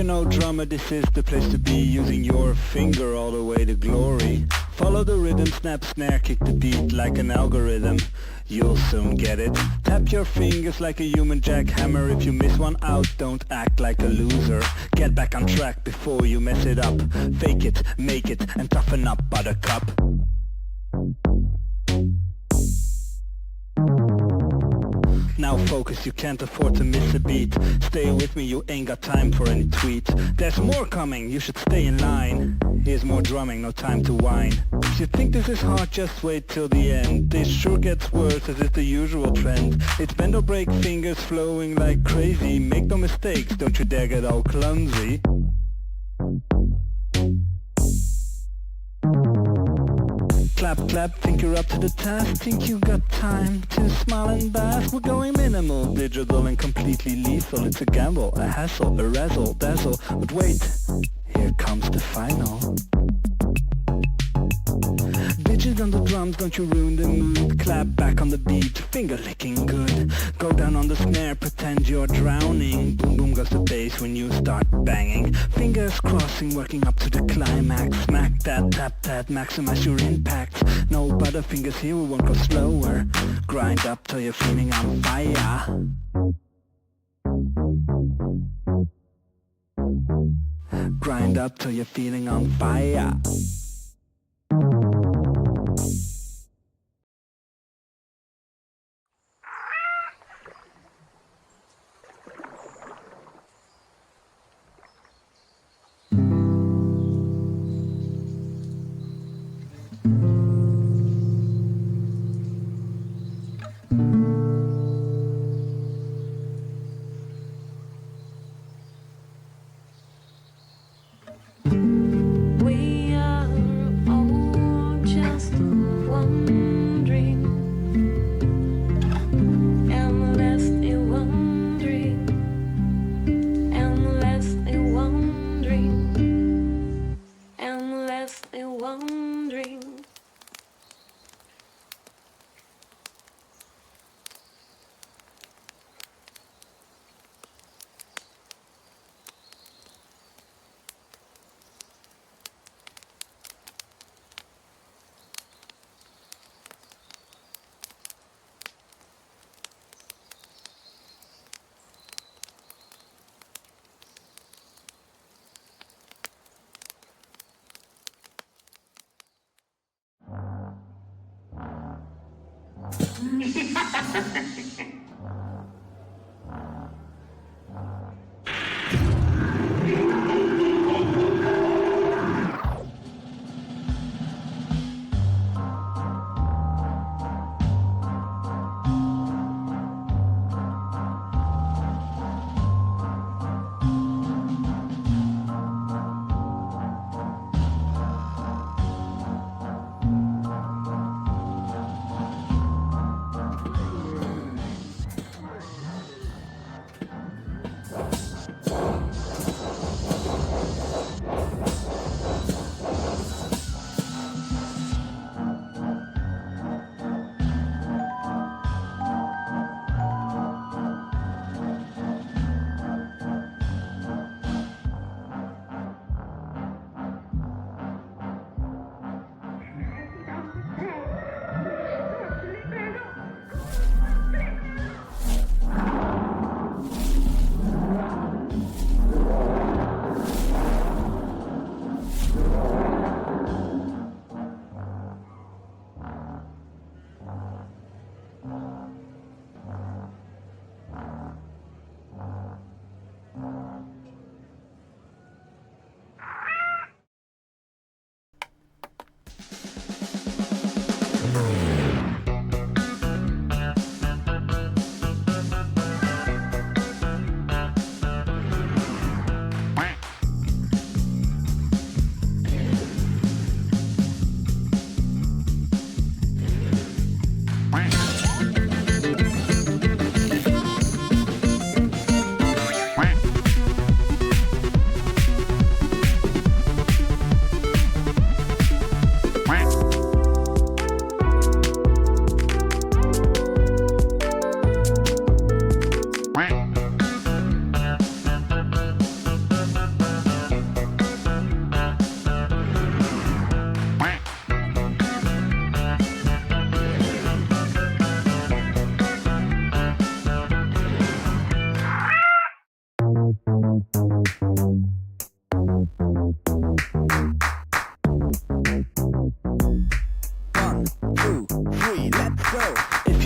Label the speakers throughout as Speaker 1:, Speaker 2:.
Speaker 1: no drummer, this is the place to be, using your finger all the way to glory. Follow the rhythm, snap, snare, kick the beat like an algorithm. You'll soon get it. Tap your fingers like a human jackhammer. If you miss one out, don't act like a loser. Get back on track before you mess it up. Fake it, make it, and toughen up, buttercup. Now focus, you can't afford to miss a beat. Stay with me, you ain't got time for any tweet. There's more coming, you should stay in line. Here's more drumming, no time to whine. If you think this is hard, just wait till the end. This sure gets worse, as is the usual trend. It's bend or break, fingers flowing like crazy. Make no mistakes, don't you dare get all clumsy. Clap, clap, think you're up to the task. Think you got time to smile and bask. We're going minimal, digital and completely lethal. It's a gamble, a hassle, a razzle, dazzle. But wait, here comes the final. Bitches on the drums, don't you ruin the mood. Clap back on the beat, finger licking good. Go down on the snare, pretend you're drowning. Boom boom goes the bass when you start banging. Fingers crossing, working up to the climax. Smack that, tap that, maximize your impact. No butterfingers here, we won't go slower. Grind up till you're feeling on fire. Grind up till you're feeling on fire.
Speaker 2: We are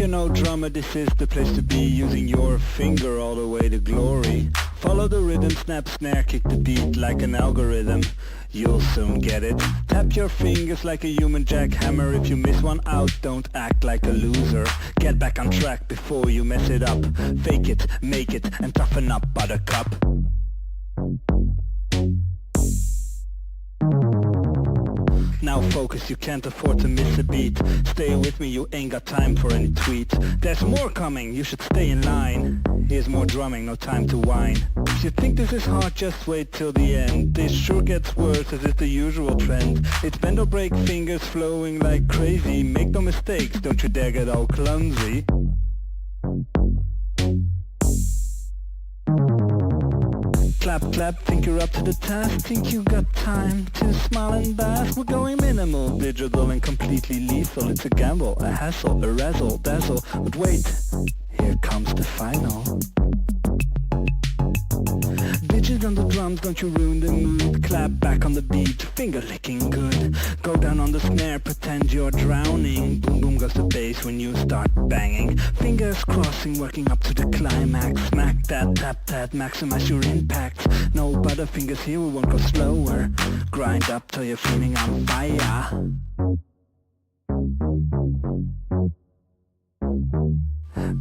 Speaker 1: you're no drummer, this is the place to be. Using your finger all the way to glory. Follow the rhythm, snap, snare, kick the beat like an algorithm. You'll soon get it. Tap your fingers like a human jackhammer. If you miss one out, don't act like a loser. Get back on track before you mess it up. Fake it, make it, and toughen up, buttercup. Now focus, you can't afford to miss a beat. Stay with me, you ain't got time for any tweet. There's more coming, you should stay in line. Here's more drumming, no time to whine. If you think this is hard, just wait till the end. This sure gets worse as is the usual trend. It's bend or break, fingers flowing like crazy. Make no mistakes, don't you dare get all clumsy. Clap, clap, think you're up to the task. Think you got time to smile and bask. We're going minimal, digital and completely lethal. It's a gamble, a hassle, a razzle, dazzle. But wait, here comes the final. Bitches on the drums, don't you ruin the mood. Clap back on the beat, finger licking good. Go down on the snare, pretend you're drowning. Boom boom goes the bass when you start banging. Fingers crossing, working up to the climax. Smack that, tap that, maximize your impact. No butterfingers here, we won't go slower. Grind up till you're feeling on fire.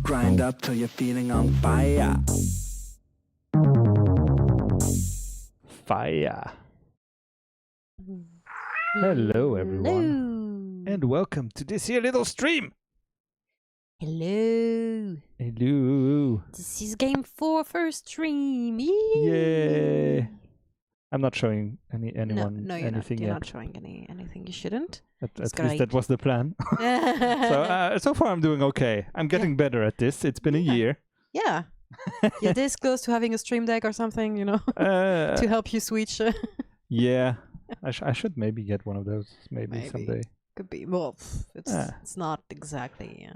Speaker 1: Grind up till you're feeling on fire.
Speaker 2: Fire. Hello everyone. And welcome to this here little stream.
Speaker 3: Hello.
Speaker 2: Hello.
Speaker 3: This is game 4 first stream.
Speaker 2: Yay. I'm not showing anyone
Speaker 3: no, you're
Speaker 2: anything
Speaker 3: not. You're
Speaker 2: yet.
Speaker 3: not showing anything you shouldn't.
Speaker 2: At least that was the plan. So far I'm doing okay. I'm getting better at this. It's been a year.
Speaker 3: Yeah. You're this close to having a stream deck or something, you know, to help you switch.
Speaker 2: Yeah. I should maybe get one of those maybe someday.
Speaker 3: Could be. Well, it's not exactly.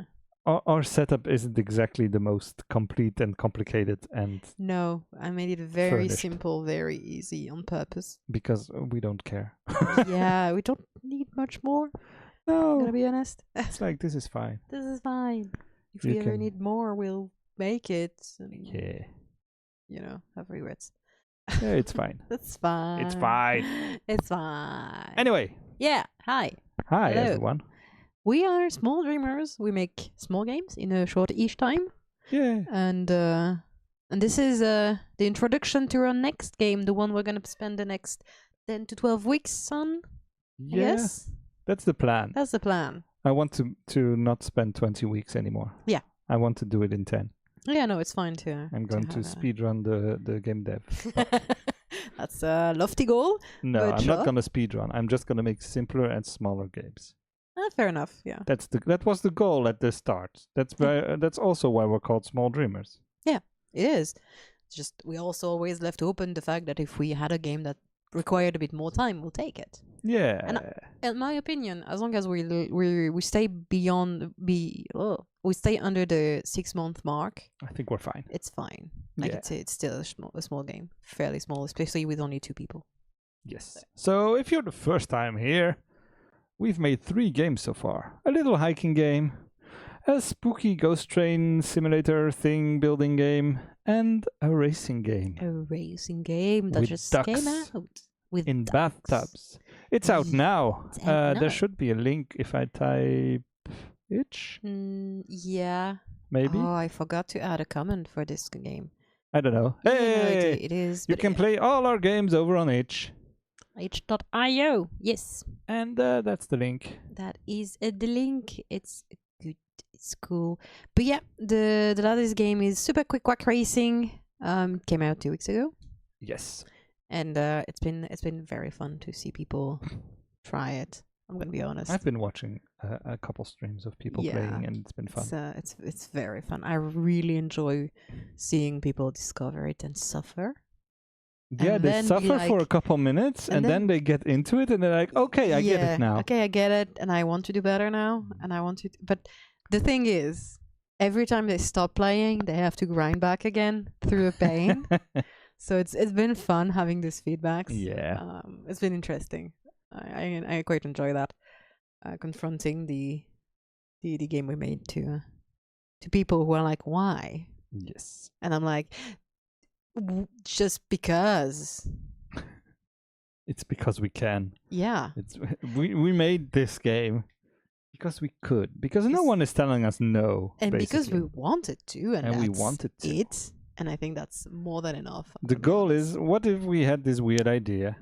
Speaker 2: Our setup isn't exactly the most complete and complicated, and
Speaker 3: no, I made it very
Speaker 2: furnished.
Speaker 3: Simple, very easy on purpose.
Speaker 2: Because we don't care.
Speaker 3: Yeah, we don't need much more.
Speaker 2: No,
Speaker 3: I'm gonna be honest.
Speaker 2: It's like this is fine.
Speaker 3: This is fine. If
Speaker 2: You
Speaker 3: we ever
Speaker 2: can-
Speaker 3: need more, we'll make it. And,
Speaker 2: Yeah.
Speaker 3: you know, have regrets.
Speaker 2: Yeah, it's fine.
Speaker 3: That's fine.
Speaker 2: It's fine.
Speaker 3: It's fine.
Speaker 2: Anyway,
Speaker 3: Yeah. Hi.
Speaker 2: hi
Speaker 3: Hello.
Speaker 2: everyone.
Speaker 3: We are small dreamers. We make small games in a short each time.
Speaker 2: Yeah.
Speaker 3: And this is the introduction to our next game, the one we're gonna spend the next 10 to 12 weeks on.
Speaker 2: Yeah.
Speaker 3: Yes.
Speaker 2: That's the plan.
Speaker 3: That's the plan.
Speaker 2: I want to not spend 20 weeks anymore.
Speaker 3: Yeah.
Speaker 2: I want to do it in 10.
Speaker 3: Yeah, no, it's fine too.
Speaker 2: I'm going to speedrun the game dev.
Speaker 3: That's a lofty goal.
Speaker 2: No,
Speaker 3: But
Speaker 2: I'm
Speaker 3: sure.
Speaker 2: not going to speedrun. I'm just going to make simpler and smaller games.
Speaker 3: Fair enough. Yeah.
Speaker 2: That was the goal at the start. That's also why we're called Small Dreamers.
Speaker 3: It is. It's just we also always left open the fact that if we had a game that required a bit more time, we'll take it.
Speaker 2: Yeah.
Speaker 3: In my opinion, as long as we stay we stay under the 6-month mark,
Speaker 2: I think we're fine.
Speaker 3: it's fine. Like
Speaker 2: Yeah.
Speaker 3: it's still a small game, fairly small, especially with only 2 people.
Speaker 2: Yes. So if you're the first time here, we've made 3 games so far. A little hiking game, a spooky ghost train simulator thing building game, and a racing game
Speaker 3: A racing game that
Speaker 2: With
Speaker 3: just
Speaker 2: ducks
Speaker 3: came out with
Speaker 2: in
Speaker 3: ducks.
Speaker 2: bathtubs. It's out now.
Speaker 3: It's out now.
Speaker 2: There should be a link if I type itch,
Speaker 3: Yeah.
Speaker 2: maybe.
Speaker 3: Oh, I forgot to add a comment for this game.
Speaker 2: I don't know.
Speaker 3: Yeah, no,
Speaker 2: Hey,
Speaker 3: it is.
Speaker 2: you
Speaker 3: but
Speaker 2: can play all our games over on itch.
Speaker 3: H.io. Yes.
Speaker 2: And that's the link.
Speaker 3: That is the link. It's good. It's cool. But yeah, the latest game is Super Quick Quack Racing. Came out 2 weeks ago,
Speaker 2: Yes.
Speaker 3: and it's been very fun to see people try it. I'm gonna be honest.
Speaker 2: I've been watching a couple streams of people playing, and it's been fun.
Speaker 3: It's very fun. I really enjoy seeing people discover it and suffer.
Speaker 2: Yeah,
Speaker 3: and
Speaker 2: they
Speaker 3: then be
Speaker 2: suffer for a
Speaker 3: like-
Speaker 2: couple minutes, and then they get into it, and they're like, "Okay, I get it now."
Speaker 3: Okay, I get it, and I want to do better now, and I want to. But the thing is, every time they stop playing, they have to grind back again through the pain. So it's been fun having these feedbacks.
Speaker 2: Yeah.
Speaker 3: It's been interesting. I quite enjoy that, confronting the game we made to to people who are like, why?
Speaker 2: Yes.
Speaker 3: And I'm like, just because.
Speaker 2: It's because we can.
Speaker 3: Yeah.
Speaker 2: We made this game because we could. Because no one is telling us no.
Speaker 3: And because
Speaker 2: basically.
Speaker 3: we wanted to. And
Speaker 2: we
Speaker 3: that's
Speaker 2: wanted to.
Speaker 3: it. And I think that's more than enough.
Speaker 2: The goal is, what if we had this weird idea?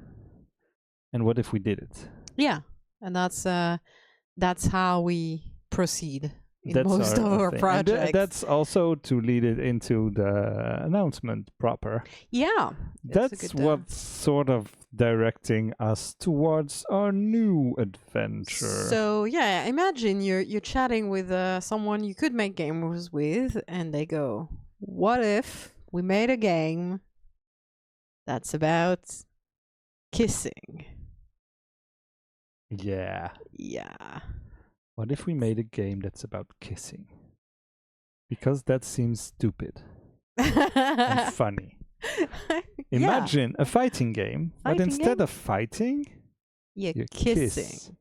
Speaker 2: And what if we did it?
Speaker 3: Yeah. And that's how we proceed in most of our
Speaker 2: thing.
Speaker 3: projects.
Speaker 2: And that's also to lead it into the announcement proper.
Speaker 3: Yeah.
Speaker 2: That's what's sort of directing us towards our new adventure.
Speaker 3: So yeah, imagine you're chatting with someone you could make games with, and they go, "What if we made a game that's about kissing?"
Speaker 2: Yeah.
Speaker 3: Yeah.
Speaker 2: What if we made a game that's about kissing? Because that seems stupid and funny. Imagine a fighting game, but instead of fighting,
Speaker 3: you're
Speaker 2: kissing.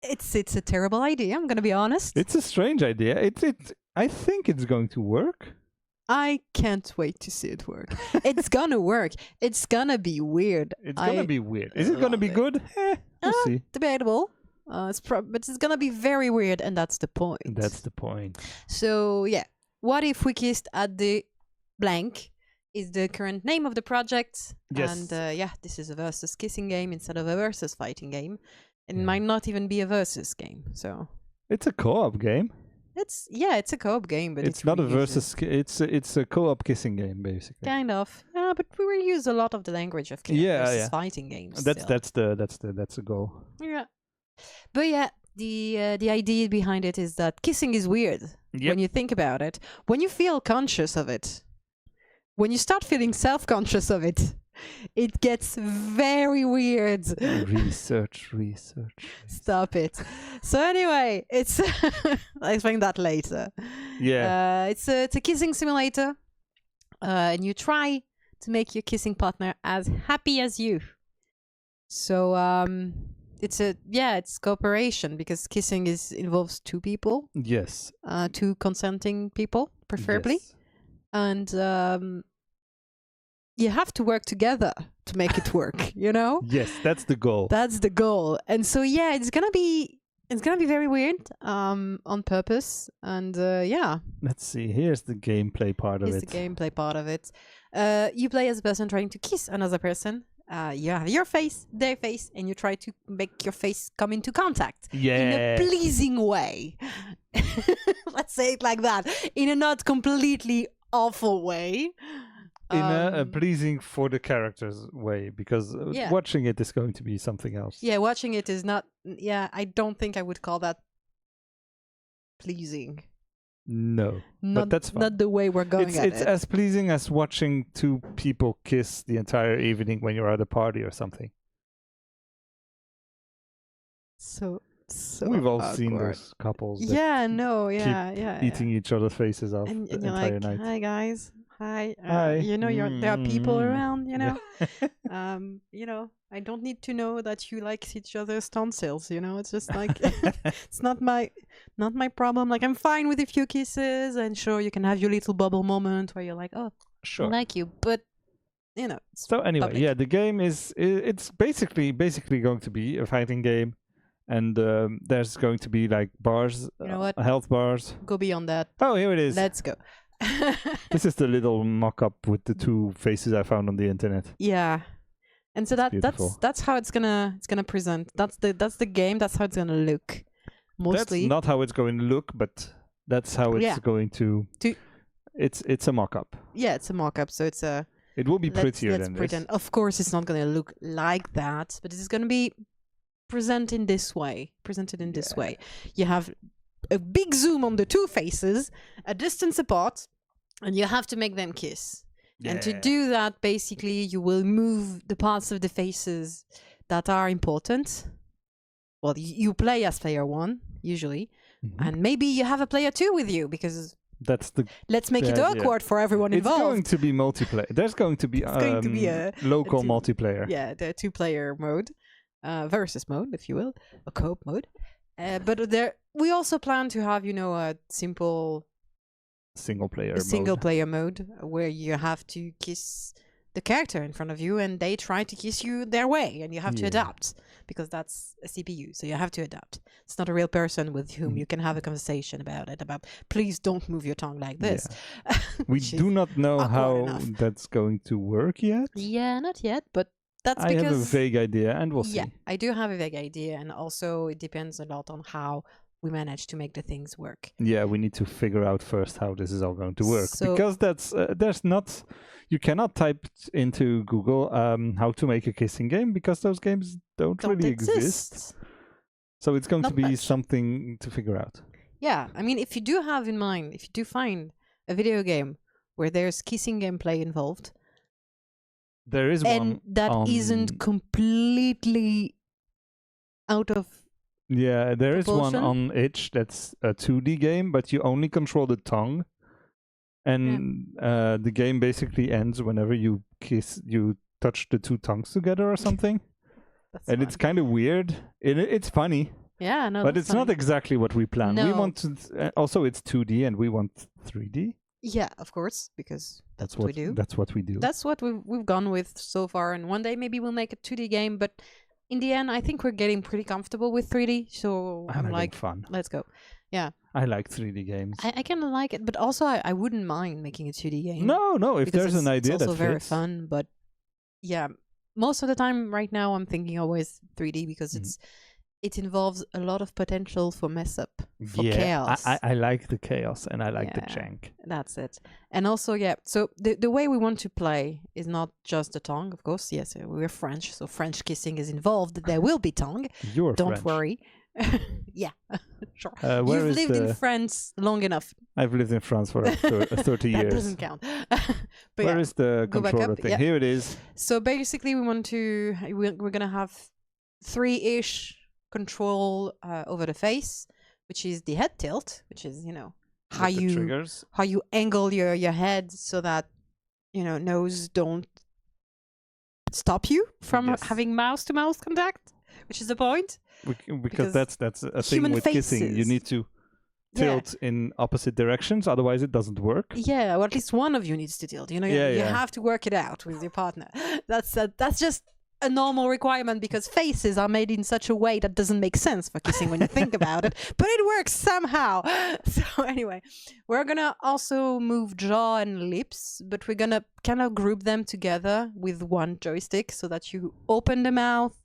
Speaker 3: It's a terrible idea, I'm gonna be honest.
Speaker 2: It's a strange idea. I think it's going to work.
Speaker 3: I can't wait to see it work. It's gonna work. It's gonna be weird.
Speaker 2: It's gonna be weird. Is it gonna be good? We'll see.
Speaker 3: Debatable. But it's gonna be very weird, and that's the point.
Speaker 2: That's the point.
Speaker 3: So yeah, what if we kissed at the blank? Is the current name of the project?
Speaker 2: Yes.
Speaker 3: And yeah, this is a versus kissing game instead of a versus fighting game. It might not even be a versus game. So
Speaker 2: it's a co-op game.
Speaker 3: It's a co-op game, but
Speaker 2: it's not a versus. It's a co-op kissing game basically.
Speaker 3: Kind of. Yeah, but we reuse a lot of the language of versus fighting games.
Speaker 2: That's the goal.
Speaker 3: Yeah. But yeah, the idea behind it is that kissing is weird when you think about it. When you feel conscious of it, when you start feeling self-conscious of it, it gets very weird.
Speaker 2: Research.
Speaker 3: Stop it. So anyway, it's I'll explain that later.
Speaker 2: Yeah.
Speaker 3: It's a kissing simulator, and you try to make your kissing partner as happy as you. So it's cooperation because kissing involves two people.
Speaker 2: Yes.
Speaker 3: Two consenting people, preferably.
Speaker 2: Yes.
Speaker 3: And you have to work together to make it work, you know?
Speaker 2: Yes, that's the goal.
Speaker 3: That's the goal. And so yeah, it's gonna be very weird on purpose. And yeah.
Speaker 2: Let's see. Here's the gameplay part of it.
Speaker 3: Here's the gameplay part of it. You play as a person trying to kiss another person. You have your face, their face, and you try to make your face come into contact in a pleasing way. Let's say it like that. In a not completely awful way.
Speaker 2: In a pleasing for the characters way, because watching it is going to be something else.
Speaker 3: Yeah, watching it is not. Yeah, I don't think I would call that pleasing.
Speaker 2: No, but that's fine.
Speaker 3: Not the way we're going at it.
Speaker 2: It's as pleasing as watching two people kiss the entire evening when you're at a party or something.
Speaker 3: So
Speaker 2: we've all
Speaker 3: awkward.
Speaker 2: seen those couples. That
Speaker 3: keep
Speaker 2: eating each other's faces off
Speaker 3: and
Speaker 2: the
Speaker 3: you're
Speaker 2: entire
Speaker 3: like,
Speaker 2: night.
Speaker 3: Hi guys. Hi.
Speaker 2: Hi.
Speaker 3: You know, there are people around. You know.
Speaker 2: Yeah.
Speaker 3: You know, I don't need to know that you like each other's tonsils. You know, it's just like it's not my problem. Like I'm fine with a few kisses, and sure you can have your little bubble moment where you're like, oh,
Speaker 2: sure,
Speaker 3: I like you, but you know.
Speaker 2: So anyway,
Speaker 3: public.
Speaker 2: the game it's basically going to be a fighting game, and there's going to be like bars,
Speaker 3: You know what?
Speaker 2: health bars.
Speaker 3: Go beyond that.
Speaker 2: Oh, here it is.
Speaker 3: Let's go.
Speaker 2: This is the little mock-up with the two faces I found on the internet.
Speaker 3: Yeah, and so that's how it's gonna present. That's the game. That's how it's gonna look. Mostly.
Speaker 2: That's not how it's going to look, but that's how it's going to. It's a mock-up.
Speaker 3: Yeah, it's a mock-up, so it's a.
Speaker 2: It will be prettier
Speaker 3: let's
Speaker 2: than
Speaker 3: pretend.
Speaker 2: this.
Speaker 3: Of course, it's not gonna look like that, but it's gonna be presented in this way. You have a big zoom on the two faces, a distance apart, and you have to make them kiss. Yeah. And to do that, basically, you will move the parts of the faces that are important. Well, you play as player one, usually, and maybe you have a player two with you, because let's make it awkward for everyone involved.
Speaker 2: It's going to be multiplayer. There's going to be a local multiplayer.
Speaker 3: Yeah, the two-player mode, versus mode, if you will, a co-op mode. But we also plan to have, a simple
Speaker 2: Single player
Speaker 3: single
Speaker 2: mode.
Speaker 3: player mode where you have to kiss the character in front of you and they try to kiss you their way and you have to
Speaker 2: Yeah.
Speaker 3: adapt because that's a CPU, so you have to adapt. It's not a real person with whom
Speaker 2: Mm.
Speaker 3: you can have a conversation about please don't move your tongue like this.
Speaker 2: We
Speaker 3: which
Speaker 2: do
Speaker 3: is
Speaker 2: not know
Speaker 3: awkward
Speaker 2: how
Speaker 3: enough.
Speaker 2: that's going to work yet.
Speaker 3: Yeah, not yet, but that's
Speaker 2: I
Speaker 3: because
Speaker 2: have a vague idea, and we'll
Speaker 3: yeah,
Speaker 2: see.
Speaker 3: I do have a vague idea, and also it depends a lot on how we manage to make the things work.
Speaker 2: Yeah, we need to figure out first how this is all going to work,
Speaker 3: So-
Speaker 2: because you cannot type into Google how to make a kissing game, because those games don't really exist. So it's going to
Speaker 3: Not
Speaker 2: be
Speaker 3: much.
Speaker 2: something to figure out.
Speaker 3: Yeah, I mean, if you do have in mind, if you do find a video game where there's kissing gameplay involved,
Speaker 2: There is
Speaker 3: and
Speaker 2: one
Speaker 3: that
Speaker 2: on,
Speaker 3: isn't completely out of
Speaker 2: Yeah, there is one
Speaker 3: propulsion.
Speaker 2: on Itch that's a 2D game, but you only control the tongue, and the game basically ends whenever you touch the two tongues together or something.
Speaker 3: that's
Speaker 2: And
Speaker 3: fun.
Speaker 2: it's kind of weird. It's funny,
Speaker 3: Yeah, no,
Speaker 2: but
Speaker 3: that's
Speaker 2: it's not
Speaker 3: fine.
Speaker 2: exactly what we planned. We
Speaker 3: No.
Speaker 2: want to, also it's 2D and we want 3D.
Speaker 3: Yeah, of course, because that's what we do.
Speaker 2: That's what we do.
Speaker 3: That's what we've gone with so far, and one day maybe we'll make a 2D game, but in the end, I think we're getting pretty comfortable with 3D, so
Speaker 2: I'm
Speaker 3: I'm
Speaker 2: having
Speaker 3: like,
Speaker 2: fun.
Speaker 3: let's go.
Speaker 2: I like 3D games.
Speaker 3: I kind of like it, but also I wouldn't mind making a 2D game.
Speaker 2: No, if
Speaker 3: because
Speaker 2: there's an idea
Speaker 3: it's also
Speaker 2: that
Speaker 3: very
Speaker 2: fits.
Speaker 3: fun, but yeah, most of the time right now I'm thinking always 3D because
Speaker 2: Mhm.
Speaker 3: it involves a lot of potential for mess up, for
Speaker 2: Yeah,
Speaker 3: chaos.
Speaker 2: I like the chaos and I like the
Speaker 3: Yeah.
Speaker 2: jank.
Speaker 3: That's it. And also, yeah, so the way we want to play is not just the tongue, of course. Yes, we're French, so French kissing is involved. There will be tongue.
Speaker 2: You're
Speaker 3: Don't
Speaker 2: French.
Speaker 3: worry. Yeah, sure.
Speaker 2: Where
Speaker 3: You've
Speaker 2: is
Speaker 3: lived in
Speaker 2: the-
Speaker 3: France long enough.
Speaker 2: I've lived in France for 30
Speaker 3: That
Speaker 2: years.
Speaker 3: doesn't count. But
Speaker 2: Where
Speaker 3: yeah.
Speaker 2: is the
Speaker 3: Go back
Speaker 2: controller
Speaker 3: up,
Speaker 2: thing?
Speaker 3: yeah.
Speaker 2: Here it is.
Speaker 3: So basically, we're gonna have 3-ish control over the face, which is the head tilt, which is how
Speaker 2: With the
Speaker 3: you
Speaker 2: triggers.
Speaker 3: how you angle your head so that nose don't stop you from
Speaker 2: Yes.
Speaker 3: having mouse to mouse contact, which is the point.
Speaker 2: Because
Speaker 3: because
Speaker 2: that's a thing
Speaker 3: human
Speaker 2: with kissing. You
Speaker 3: faces-
Speaker 2: need to
Speaker 3: Yeah.
Speaker 2: tilt in opposite directions, otherwise it doesn't work.
Speaker 3: Yeah, or at least one of you needs to tilt. You
Speaker 2: Yeah.
Speaker 3: have to work it out with your partner. That's just a normal requirement because faces are made in such a way that doesn't make sense for kissing when you think about it, but it works somehow. So anyway, we're gonna also move jaw and lips, but we're gonna kind of group them together with one joystick so that you open the mouth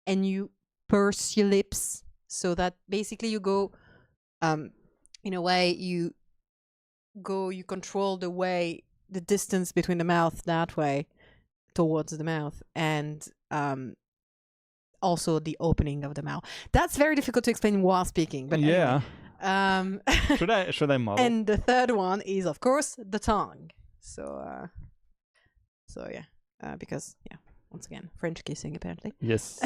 Speaker 3: and you purse your lips, so that basically you go in a way you control the distance between the mouth that way towards the mouth, and also the opening of the mouth. That's very difficult to explain while speaking, but
Speaker 2: Yeah.
Speaker 3: anyway.
Speaker 2: Should I model?
Speaker 3: And the third one is of course the tongue. So yeah, because once again, French kissing apparently.
Speaker 2: Yes.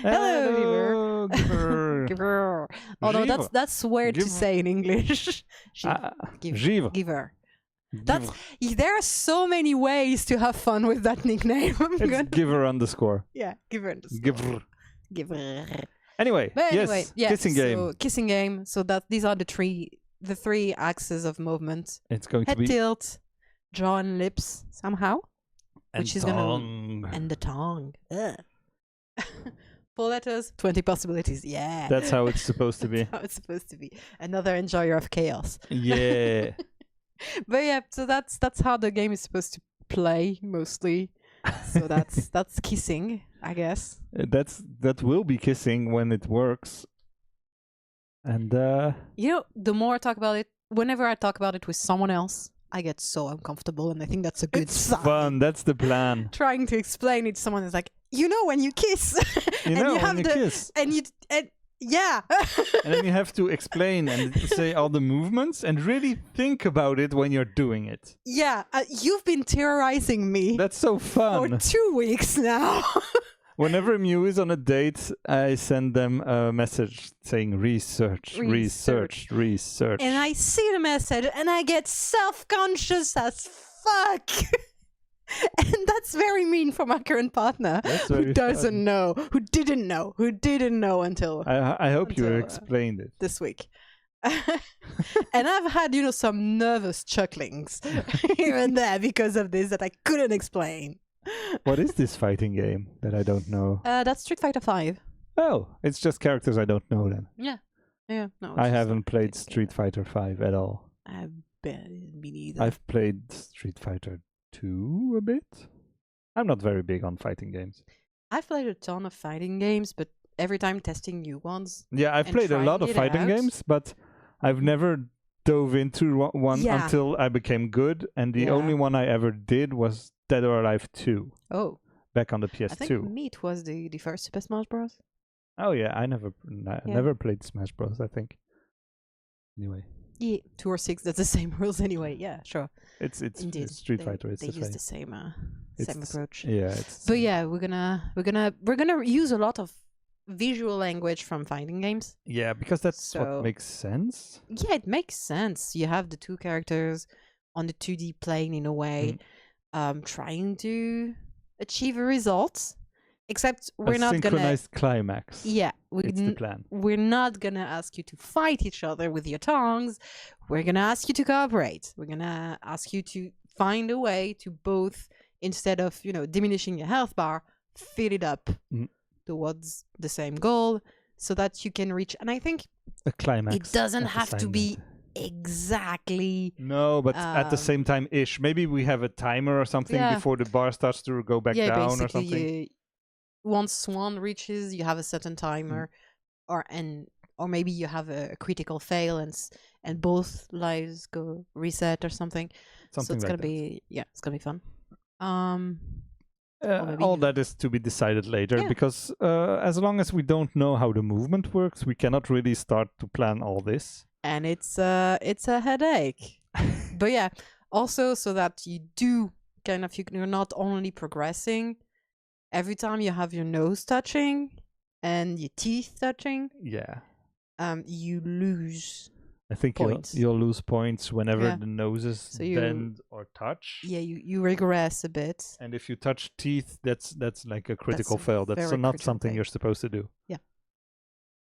Speaker 3: Hello,
Speaker 2: Giver.
Speaker 3: Giver. Although
Speaker 2: Givre.
Speaker 3: that's weird to
Speaker 2: Giver.
Speaker 3: say in English.
Speaker 2: Givre.
Speaker 3: Giver. That's
Speaker 2: Givre.
Speaker 3: there are so many ways to have fun with that nickname.
Speaker 2: It's giver underscore.
Speaker 3: Yeah, Giver.
Speaker 2: Giver.
Speaker 3: Giver.
Speaker 2: Anyway,
Speaker 3: But anyway,
Speaker 2: yes,
Speaker 3: yeah.
Speaker 2: kissing game.
Speaker 3: So kissing game. So that these are the three axes of movement:
Speaker 2: It's going to
Speaker 3: head
Speaker 2: be
Speaker 3: tilt, jaw and lips somehow,
Speaker 2: and
Speaker 3: which is gonna-
Speaker 2: tongue.
Speaker 3: and the tongue. Ugh. 4 letters, 20 possibilities. Yeah.
Speaker 2: That's how it's supposed to be.
Speaker 3: That's how it's supposed to be. Another enjoyer of chaos.
Speaker 2: Yeah.
Speaker 3: But yeah, so that's how the game is supposed to play mostly. So that's kissing, I guess.
Speaker 2: That will be kissing when it works. And
Speaker 3: The more I talk about it, whenever I talk about it with someone else, I get so uncomfortable, and I think that's a good
Speaker 2: it's
Speaker 3: sign.
Speaker 2: fun. That's the plan.
Speaker 3: Trying to explain it to someone is like, when you kiss,
Speaker 2: You
Speaker 3: and
Speaker 2: know,
Speaker 3: you have
Speaker 2: when you kiss.
Speaker 3: and yeah.
Speaker 2: And then you have to explain and say all the movements and really think about it when you're doing it.
Speaker 3: Yeah, you've been terrorizing me
Speaker 2: That's so
Speaker 3: for
Speaker 2: fun.
Speaker 3: 2 weeks now.
Speaker 2: Whenever Mew is on a date, I send them a message saying research.
Speaker 3: And I see the message and I get self-conscious as fuck. And that's very mean for my current partner,
Speaker 2: That's
Speaker 3: who
Speaker 2: very
Speaker 3: doesn't
Speaker 2: fun.
Speaker 3: know, who didn't know until
Speaker 2: I hope you
Speaker 3: until,
Speaker 2: explained it.
Speaker 3: this week. And I've had, some nervous chucklings here and there because of this that I couldn't explain.
Speaker 2: What is this fighting game that I don't know?
Speaker 3: That's Street Fighter 5.
Speaker 2: Oh, it's just characters I don't know then.
Speaker 3: Yeah. No.
Speaker 2: I haven't played Street
Speaker 3: Fighter.
Speaker 2: Fighter 5 at all.
Speaker 3: Me neither.
Speaker 2: I've played Street Fighter 2 a bit. I'm not very big on fighting games.
Speaker 3: I've played a ton of fighting games, but every time testing new ones.
Speaker 2: Yeah, I've
Speaker 3: And
Speaker 2: played a lot
Speaker 3: trying
Speaker 2: of
Speaker 3: it
Speaker 2: fighting
Speaker 3: out.
Speaker 2: games, but I've never dove into one
Speaker 3: Yeah.
Speaker 2: until I became good, and the
Speaker 3: Yeah.
Speaker 2: only one I ever did was Dead or Alive 2
Speaker 3: Oh,
Speaker 2: back on the
Speaker 3: I think
Speaker 2: PS2.
Speaker 3: Meat was the first Super Smash Bros.
Speaker 2: Oh yeah, I never played Smash Bros, I think. Anyway,
Speaker 3: Yeah, 2 or 6. That's the same rules anyway. Yeah, sure.
Speaker 2: it's
Speaker 3: Indeed.
Speaker 2: Street Fighter. It's
Speaker 3: They
Speaker 2: the
Speaker 3: use
Speaker 2: same.
Speaker 3: the same
Speaker 2: It's
Speaker 3: same approach.
Speaker 2: Yeah, it's.
Speaker 3: But yeah, we're gonna use a lot of visual language from fighting games.
Speaker 2: Yeah, because that's
Speaker 3: So-
Speaker 2: what makes sense.
Speaker 3: Yeah, it makes sense. You have the two characters on the 2D plane in a way, trying to achieve a result. Except we're
Speaker 2: A
Speaker 3: not gonna.
Speaker 2: synchronized climax.
Speaker 3: Yeah,
Speaker 2: It's the plan.
Speaker 3: we're not gonna ask you to fight each other with your tongues. We're gonna ask you to cooperate. We're gonna ask you to find a way to both, instead of diminishing your health bar, fill it up
Speaker 2: Mm.
Speaker 3: towards the same goal, so that you can reach. And I think
Speaker 2: A climax.
Speaker 3: it doesn't
Speaker 2: at the
Speaker 3: have to
Speaker 2: same
Speaker 3: be
Speaker 2: time.
Speaker 3: exactly.
Speaker 2: No, but at the same time ish. Maybe we have a timer or something
Speaker 3: Yeah.
Speaker 2: before the bar starts to go back
Speaker 3: Yeah,
Speaker 2: down or
Speaker 3: basically,
Speaker 2: something.
Speaker 3: once one reaches, you have a certain timer, or maybe you have a critical fail and both lives go reset or something. So
Speaker 2: Something
Speaker 3: it's
Speaker 2: like
Speaker 3: gonna be it's gonna be fun. Or maybe
Speaker 2: all
Speaker 3: you-
Speaker 2: that is to be decided later,
Speaker 3: Yeah.
Speaker 2: because as long as we don't know how the movement works, we cannot really start to plan all this.
Speaker 3: And it's a headache. But yeah, also so that you do you're not only progressing every time you have your nose touching and your teeth touching,
Speaker 2: Yeah.
Speaker 3: you lose.
Speaker 2: I think
Speaker 3: Points.
Speaker 2: you'll lose points whenever
Speaker 3: Yeah.
Speaker 2: the noses
Speaker 3: So you-
Speaker 2: bend or touch.
Speaker 3: Yeah, you regress a bit.
Speaker 2: And if you touch teeth, that's like a critical
Speaker 3: That's a
Speaker 2: fail. That's
Speaker 3: very
Speaker 2: not
Speaker 3: critical
Speaker 2: something
Speaker 3: fail.
Speaker 2: you're supposed to do.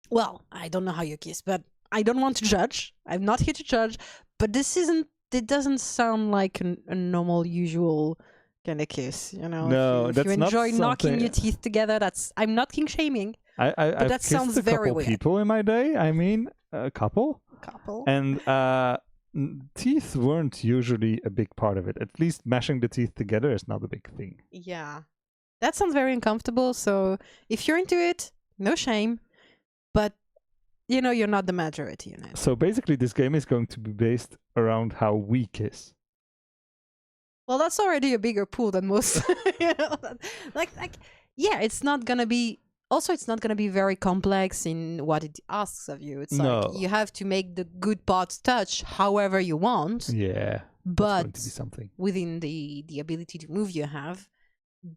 Speaker 3: Well, I don't know how you kiss, but I don't want to judge. I'm not here to judge. But it doesn't sound like a normal, usual kind of kiss.
Speaker 2: No,
Speaker 3: if
Speaker 2: that's
Speaker 3: you
Speaker 2: not
Speaker 3: enjoy knocking
Speaker 2: something-
Speaker 3: your teeth together, I'm not king shaming.
Speaker 2: I've
Speaker 3: that
Speaker 2: kissed
Speaker 3: sounds
Speaker 2: a
Speaker 3: very
Speaker 2: couple
Speaker 3: weird.
Speaker 2: people in my day. I mean, a couple.
Speaker 3: Couple.
Speaker 2: And teeth weren't usually a big part of it. At least mashing the teeth together is not a big thing.
Speaker 3: Yeah, that sounds very uncomfortable. So if you're into it, no shame. But you're not the majority in it.
Speaker 2: So basically, this game is going to be based around how we kiss.
Speaker 3: Well, that's already a bigger pool than most. Like, yeah, it's not gonna be. Also, it's not gonna be very complex in what it asks of you. It's
Speaker 2: No.
Speaker 3: like you have to make the good parts touch however you want,
Speaker 2: Yeah, that's going
Speaker 3: but
Speaker 2: to be something.
Speaker 3: within the ability to move you have.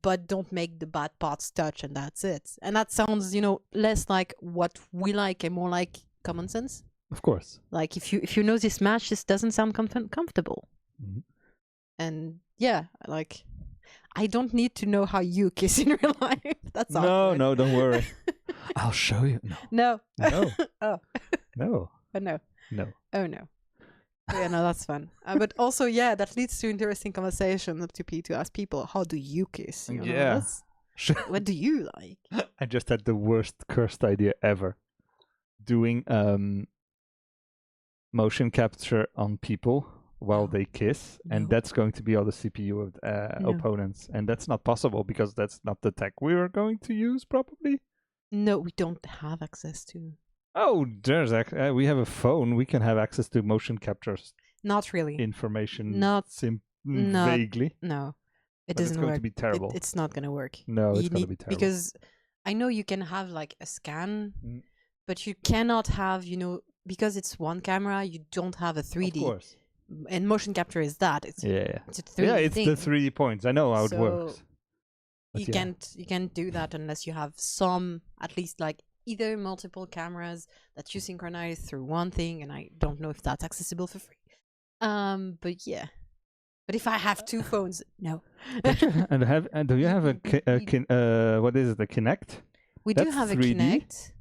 Speaker 3: But don't make the bad parts touch, and that's it. And that sounds, less like what we like and more like common sense.
Speaker 2: Of course.
Speaker 3: Like if you know this match, this doesn't sound comfortable.
Speaker 2: Mhm.
Speaker 3: And yeah, like I don't need to know how you kiss in real life. That's awkward.
Speaker 2: No, don't worry. I'll show you. No,
Speaker 3: No.
Speaker 2: No.
Speaker 3: Oh.
Speaker 2: no,
Speaker 3: Oh no.
Speaker 2: no.
Speaker 3: Oh no. Yeah, no, that's fun. But also, yeah, that leads to interesting conversation to ask people, how do you kiss?
Speaker 2: Yeah.
Speaker 3: That's- what do you like?
Speaker 2: I just had the worst cursed idea ever. Doing motion capture on people while they kiss, and
Speaker 3: No.
Speaker 2: that's going to be all the CPU of
Speaker 3: No.
Speaker 2: opponents, and that's not possible because that's not the tech we are going to use probably.
Speaker 3: No, we don't have access to.
Speaker 2: Oh, we have a phone. We can have access to motion captures
Speaker 3: Not really.
Speaker 2: information.
Speaker 3: Not- not-
Speaker 2: vaguely.
Speaker 3: No, it
Speaker 2: But it's
Speaker 3: doesn't
Speaker 2: going
Speaker 3: work.
Speaker 2: to be terrible.
Speaker 3: It's not gonna work.
Speaker 2: No, it's
Speaker 3: You
Speaker 2: going to
Speaker 3: need-
Speaker 2: be terrible.
Speaker 3: Because I know you can have like a scan,
Speaker 2: Mm.
Speaker 3: but you cannot have, because it's one camera, you don't have a 3D.
Speaker 2: Of course.
Speaker 3: And motion capture is that. It's
Speaker 2: Yeah.
Speaker 3: it's a 3D
Speaker 2: Yeah, it's
Speaker 3: thing.
Speaker 2: the 3D points. I know how it
Speaker 3: So
Speaker 2: works. But
Speaker 3: You
Speaker 2: yeah.
Speaker 3: can't do that unless you have some, at least like either multiple cameras that you synchronize through one thing, and I don't know if that's accessible for free. But yeah. But if I have 2 phones, no.
Speaker 2: And do you have what is it? A Kinect?
Speaker 3: We do
Speaker 2: That's
Speaker 3: have
Speaker 2: 3D?
Speaker 3: a Kinect.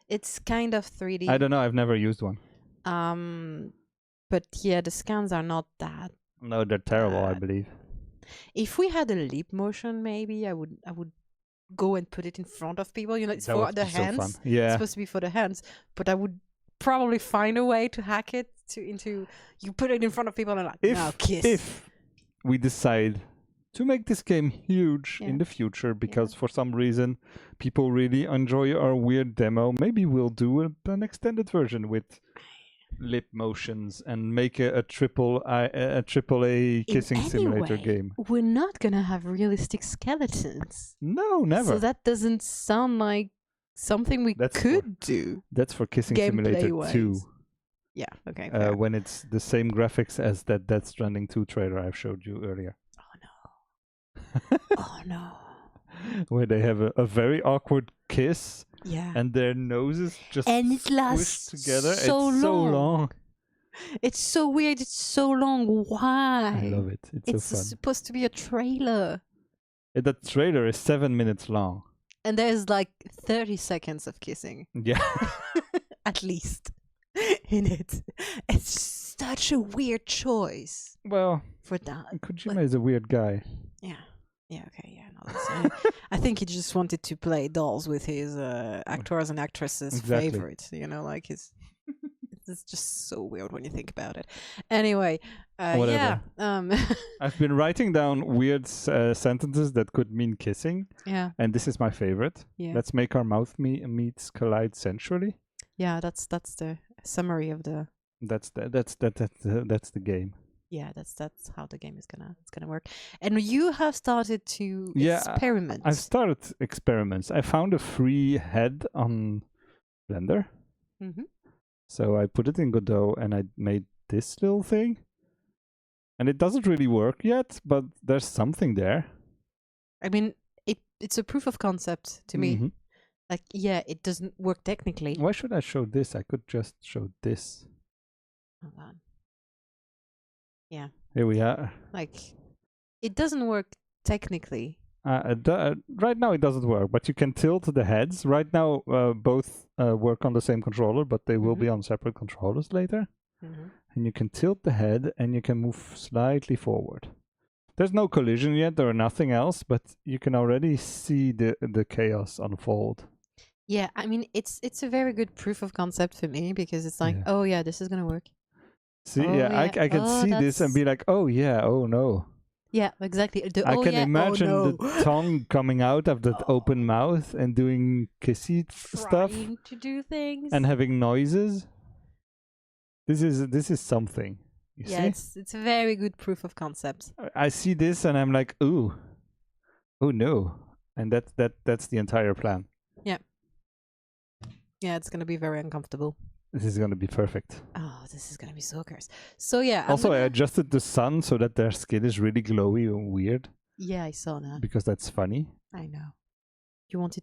Speaker 3: It's kind of 3D.
Speaker 2: I don't know. I've never used one.
Speaker 3: But yeah, the scans are not that.
Speaker 2: No, they're terrible. I
Speaker 3: bad.
Speaker 2: believe.
Speaker 3: If we had a leap motion, maybe I would go and put it in front of people. You know, it's
Speaker 2: That
Speaker 3: for
Speaker 2: would
Speaker 3: the
Speaker 2: be so
Speaker 3: hands.
Speaker 2: fun.
Speaker 3: It's
Speaker 2: Yeah.
Speaker 3: supposed to be for the hands, but I would probably find a way to hack it into. You put it in front of people and like, now kiss.
Speaker 2: If we decide to make this game huge
Speaker 3: Yeah.
Speaker 2: in the future, because for some reason people really enjoy our weird demo, maybe we'll do an extended version with lip motions and make a triple A kissing simulator game.
Speaker 3: We're not gonna have realistic skeletons.
Speaker 2: No, never.
Speaker 3: So that doesn't sound like something we could do.
Speaker 2: That's for Kissing
Speaker 3: Gameplay
Speaker 2: Simulator 2.
Speaker 3: wise. Yeah. Okay. Fair.
Speaker 2: When it's the same graphics as that Death Stranding 2 trailer I showed you earlier.
Speaker 3: Oh no.
Speaker 2: Where they have a very awkward kiss.
Speaker 3: Yeah.
Speaker 2: And their noses just
Speaker 3: And it
Speaker 2: squished
Speaker 3: lasts
Speaker 2: together.
Speaker 3: so
Speaker 2: It's so
Speaker 3: long.
Speaker 2: long.
Speaker 3: It's so weird. It's so long. Why?
Speaker 2: I love it. It's so fun.
Speaker 3: supposed to be a trailer.
Speaker 2: That trailer is 7 minutes long.
Speaker 3: And there's like 30 seconds of kissing.
Speaker 2: Yeah.
Speaker 3: At least. In it. It's such a weird choice
Speaker 2: Well,
Speaker 3: for that.
Speaker 2: Kojima is a weird guy.
Speaker 3: Yeah. Yeah, okay, yeah. No, I think he just wanted to play dolls with his actors and actresses'
Speaker 2: Exactly.
Speaker 3: favorites. You know, like his. It's just so weird when you think about it. Anyway,
Speaker 2: Whatever.
Speaker 3: yeah.
Speaker 2: I've been writing down weird sentences that could mean kissing,
Speaker 3: Yeah.
Speaker 2: and this is my favorite.
Speaker 3: Yeah.
Speaker 2: Let's make our mouth meets collide sensually.
Speaker 3: Yeah, that's the summary of the.
Speaker 2: That's the game.
Speaker 3: Yeah, that's how the game is gonna work. And you have started to experiment.
Speaker 2: I've started experiments. I found a free head on Blender.
Speaker 3: Mm-hmm.
Speaker 2: So I put it in Godot and I made this little thing. And it doesn't really work yet, but there's something there.
Speaker 3: I mean, it's a proof of concept to me.
Speaker 2: Mhm.
Speaker 3: Like, yeah, it doesn't work technically.
Speaker 2: Why should I show this? I could just show this.
Speaker 3: Hold on. Yeah.
Speaker 2: Here we are.
Speaker 3: Like, it doesn't work technically.
Speaker 2: Right now it doesn't work, but you can tilt the heads. Right now both work on the same controller, but they will be on separate controllers later.
Speaker 3: Mm-hmm.
Speaker 2: And you can tilt the head and you can move slightly forward. There's no collision yet or nothing else, but you can already see the chaos unfold.
Speaker 3: Yeah, I mean, it's a very good proof of concept for me because it's like, oh yeah, this is gonna work.
Speaker 2: See,
Speaker 3: Oh,
Speaker 2: yeah, I can see this and be like, oh yeah, oh no.
Speaker 3: Yeah, exactly.
Speaker 2: I can imagine the tongue coming out of that open mouth and doing kissy stuff
Speaker 3: Trying to do things.
Speaker 2: and having noises. This is something. You see?
Speaker 3: It's a very good proof of concept.
Speaker 2: I see this and I'm like, ooh, oh no, and that's the entire plan.
Speaker 3: Yeah, it's gonna be very uncomfortable.
Speaker 2: This is gonna be perfect.
Speaker 3: Oh, this is gonna be so cursed. So yeah.
Speaker 2: Also, I adjusted the sun so that their skin is really glowy and weird.
Speaker 3: Yeah, I saw that.
Speaker 2: Because that's funny.
Speaker 3: I know. You want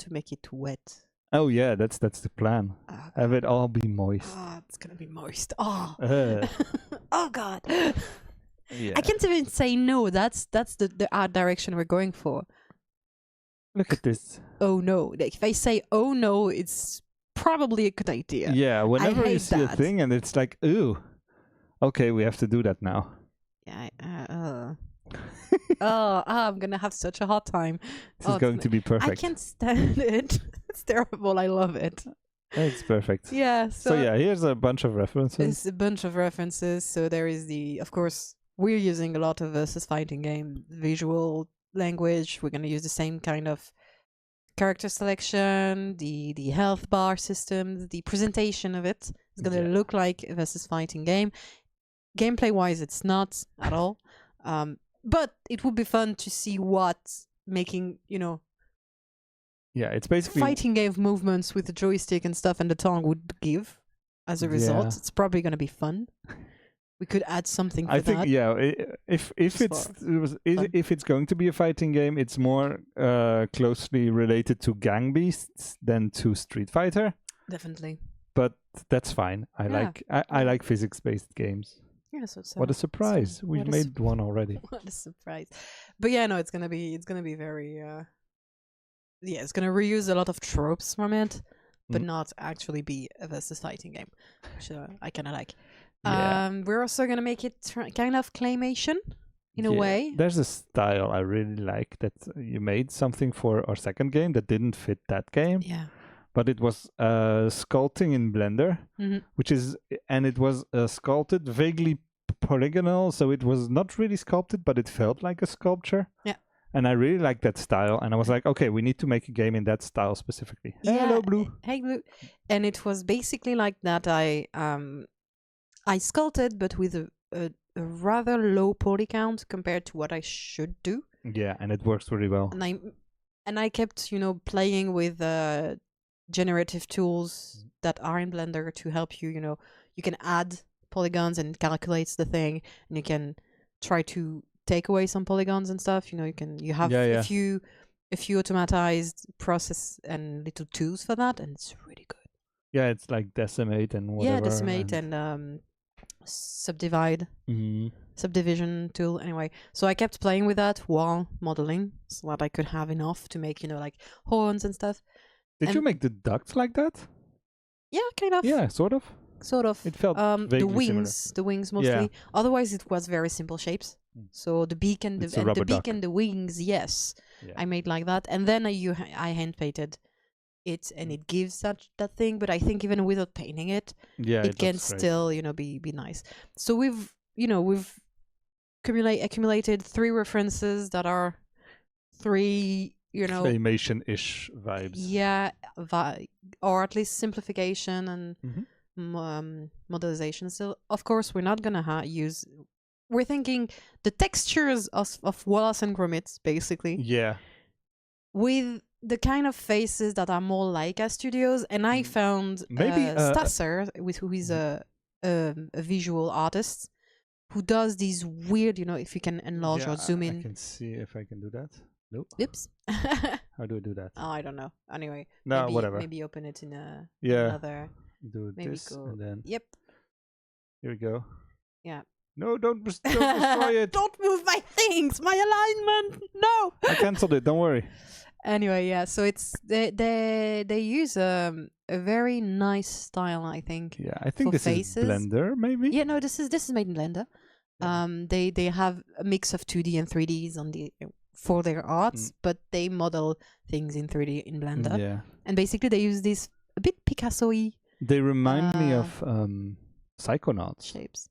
Speaker 3: to make it wet.
Speaker 2: Oh yeah, that's the plan.
Speaker 3: Oh,
Speaker 2: Have it all be moist.
Speaker 3: oh, it's gonna be moist. Oh.
Speaker 2: Uh,
Speaker 3: Oh God.
Speaker 2: yeah.
Speaker 3: I can't even say no. That's the art direction we're going for.
Speaker 2: Look at this.
Speaker 3: Oh no. Like, if I say oh no, it's probably a good idea.
Speaker 2: Yeah, whenever you
Speaker 3: hate
Speaker 2: see a
Speaker 3: that.
Speaker 2: thing and it's like, ooh, okay, we have to do that now.
Speaker 3: Yeah. I'm gonna have such a hard time.
Speaker 2: This is going to be perfect.
Speaker 3: I can't stand it. It's terrible. I love it.
Speaker 2: It's perfect.
Speaker 3: Yeah.
Speaker 2: So yeah, here's a bunch of references.
Speaker 3: There's a bunch of references. So there is of course, we're using a lot of versus fighting game visual language. We're gonna use the same kind of character selection, the health bar system, the presentation of it. It's gonna look like a versus fighting game. Gameplay wise, it's not at all. But it would be fun to see what making,
Speaker 2: Yeah, it's basically
Speaker 3: fighting game movements with the joystick and stuff and the tongue would give as a result.
Speaker 2: Yeah.
Speaker 3: It's probably going to be fun. We could add something for
Speaker 2: I think
Speaker 3: that.
Speaker 2: yeah, if it's going to be a fighting game, it's more closely related to Gang Beasts than to Street Fighter.
Speaker 3: Definitely.
Speaker 2: But that's fine. I like physics-based games.
Speaker 3: Yeah, so it's
Speaker 2: What a
Speaker 3: it's
Speaker 2: surprise!
Speaker 3: fun.
Speaker 2: We've
Speaker 3: What a
Speaker 2: made one already.
Speaker 3: what a surprise. But yeah, no, it's gonna be very yeah, it's gonna reuse a lot of tropes from it, but
Speaker 2: Mm.
Speaker 3: not actually be a versus fighting game, which I kind of like.
Speaker 2: Yeah.
Speaker 3: We're also gonna make it kind of claymation in a
Speaker 2: Yeah.
Speaker 3: way.
Speaker 2: There's a style I really like that you made something for our second game that didn't fit that game,
Speaker 3: Yeah.
Speaker 2: but it was sculpting in Blender,
Speaker 3: Mhm.
Speaker 2: which is, and it was sculpted vaguely polygonal, so it was not really sculpted, but it felt like a sculpture.
Speaker 3: Yeah.
Speaker 2: And I really like that style, and I was like, okay, we need to make a game in that style specifically.
Speaker 3: Yeah.
Speaker 2: Hello, Blue.
Speaker 3: Hey, Blue. And it was basically like that. I sculpted, but with a rather low poly count compared to what I should do.
Speaker 2: Yeah, and it works really well.
Speaker 3: And I kept, playing with generative tools that are in Blender to help you. You can add polygons and it calculates the thing, and you can try to take away some polygons and stuff. You have a few automatized process and little tools for that, and it's really good.
Speaker 2: Yeah, it's like decimate and whatever.
Speaker 3: Yeah, decimate and subdivide. Subdivision tool. Anyway, so I kept playing with that while modeling so that I could have enough to make, like horns and stuff.
Speaker 2: Did you make the ducts like that?
Speaker 3: Yeah, kind of.
Speaker 2: Yeah, sort of.
Speaker 3: Sort of.
Speaker 2: It felt
Speaker 3: the
Speaker 2: vaguely
Speaker 3: wings mostly.
Speaker 2: Yeah.
Speaker 3: Otherwise, it was very simple shapes. So the beak and
Speaker 2: It's a rubber duck.
Speaker 3: and the wings, yes,
Speaker 2: Yeah.
Speaker 3: I made like that, and then I hand painted it, and it gives that thing. But I think even without painting it,
Speaker 2: Yeah,
Speaker 3: it can
Speaker 2: looks great.
Speaker 3: still be nice. So we've accumulated 3 references that are 3
Speaker 2: claymation-ish vibes.
Speaker 3: yeah, or at least simplification and
Speaker 2: Mhm.
Speaker 3: modelization. So of course we're not gonna use. We're thinking the textures of Wallace and Gromit, basically,
Speaker 2: Yeah.
Speaker 3: with the kind of faces that are more like our studios. And I found
Speaker 2: Maybe,
Speaker 3: Stasser, who is a visual artist, who does these weird, if you can enlarge
Speaker 2: Yeah,
Speaker 3: or zoom
Speaker 2: I
Speaker 3: in.
Speaker 2: can see if I can do that. Nope.
Speaker 3: Oops.
Speaker 2: How do I do that?
Speaker 3: Oh, I don't know. Anyway,
Speaker 2: No, whatever.
Speaker 3: Maybe open it in
Speaker 2: Yeah.
Speaker 3: another.
Speaker 2: Do
Speaker 3: Maybe
Speaker 2: this
Speaker 3: go.
Speaker 2: and then
Speaker 3: Yep.
Speaker 2: here we go.
Speaker 3: Yeah.
Speaker 2: No, don't destroy it.
Speaker 3: Don't move my things. My alignment. No.
Speaker 2: I cancelled it. Don't worry.
Speaker 3: Anyway, yeah. So it's they use a very nice style, I think.
Speaker 2: Yeah, I think
Speaker 3: For
Speaker 2: this
Speaker 3: faces.
Speaker 2: is Blender, maybe.
Speaker 3: Yeah. No, this is made in Blender.
Speaker 2: Yeah.
Speaker 3: They have a mix of 2D and 3Ds for their arts, but they model things in 3D in Blender.
Speaker 2: Yeah.
Speaker 3: And basically they use this a bit Picasso-y
Speaker 2: They remind me of Psychonauts.
Speaker 3: shapes.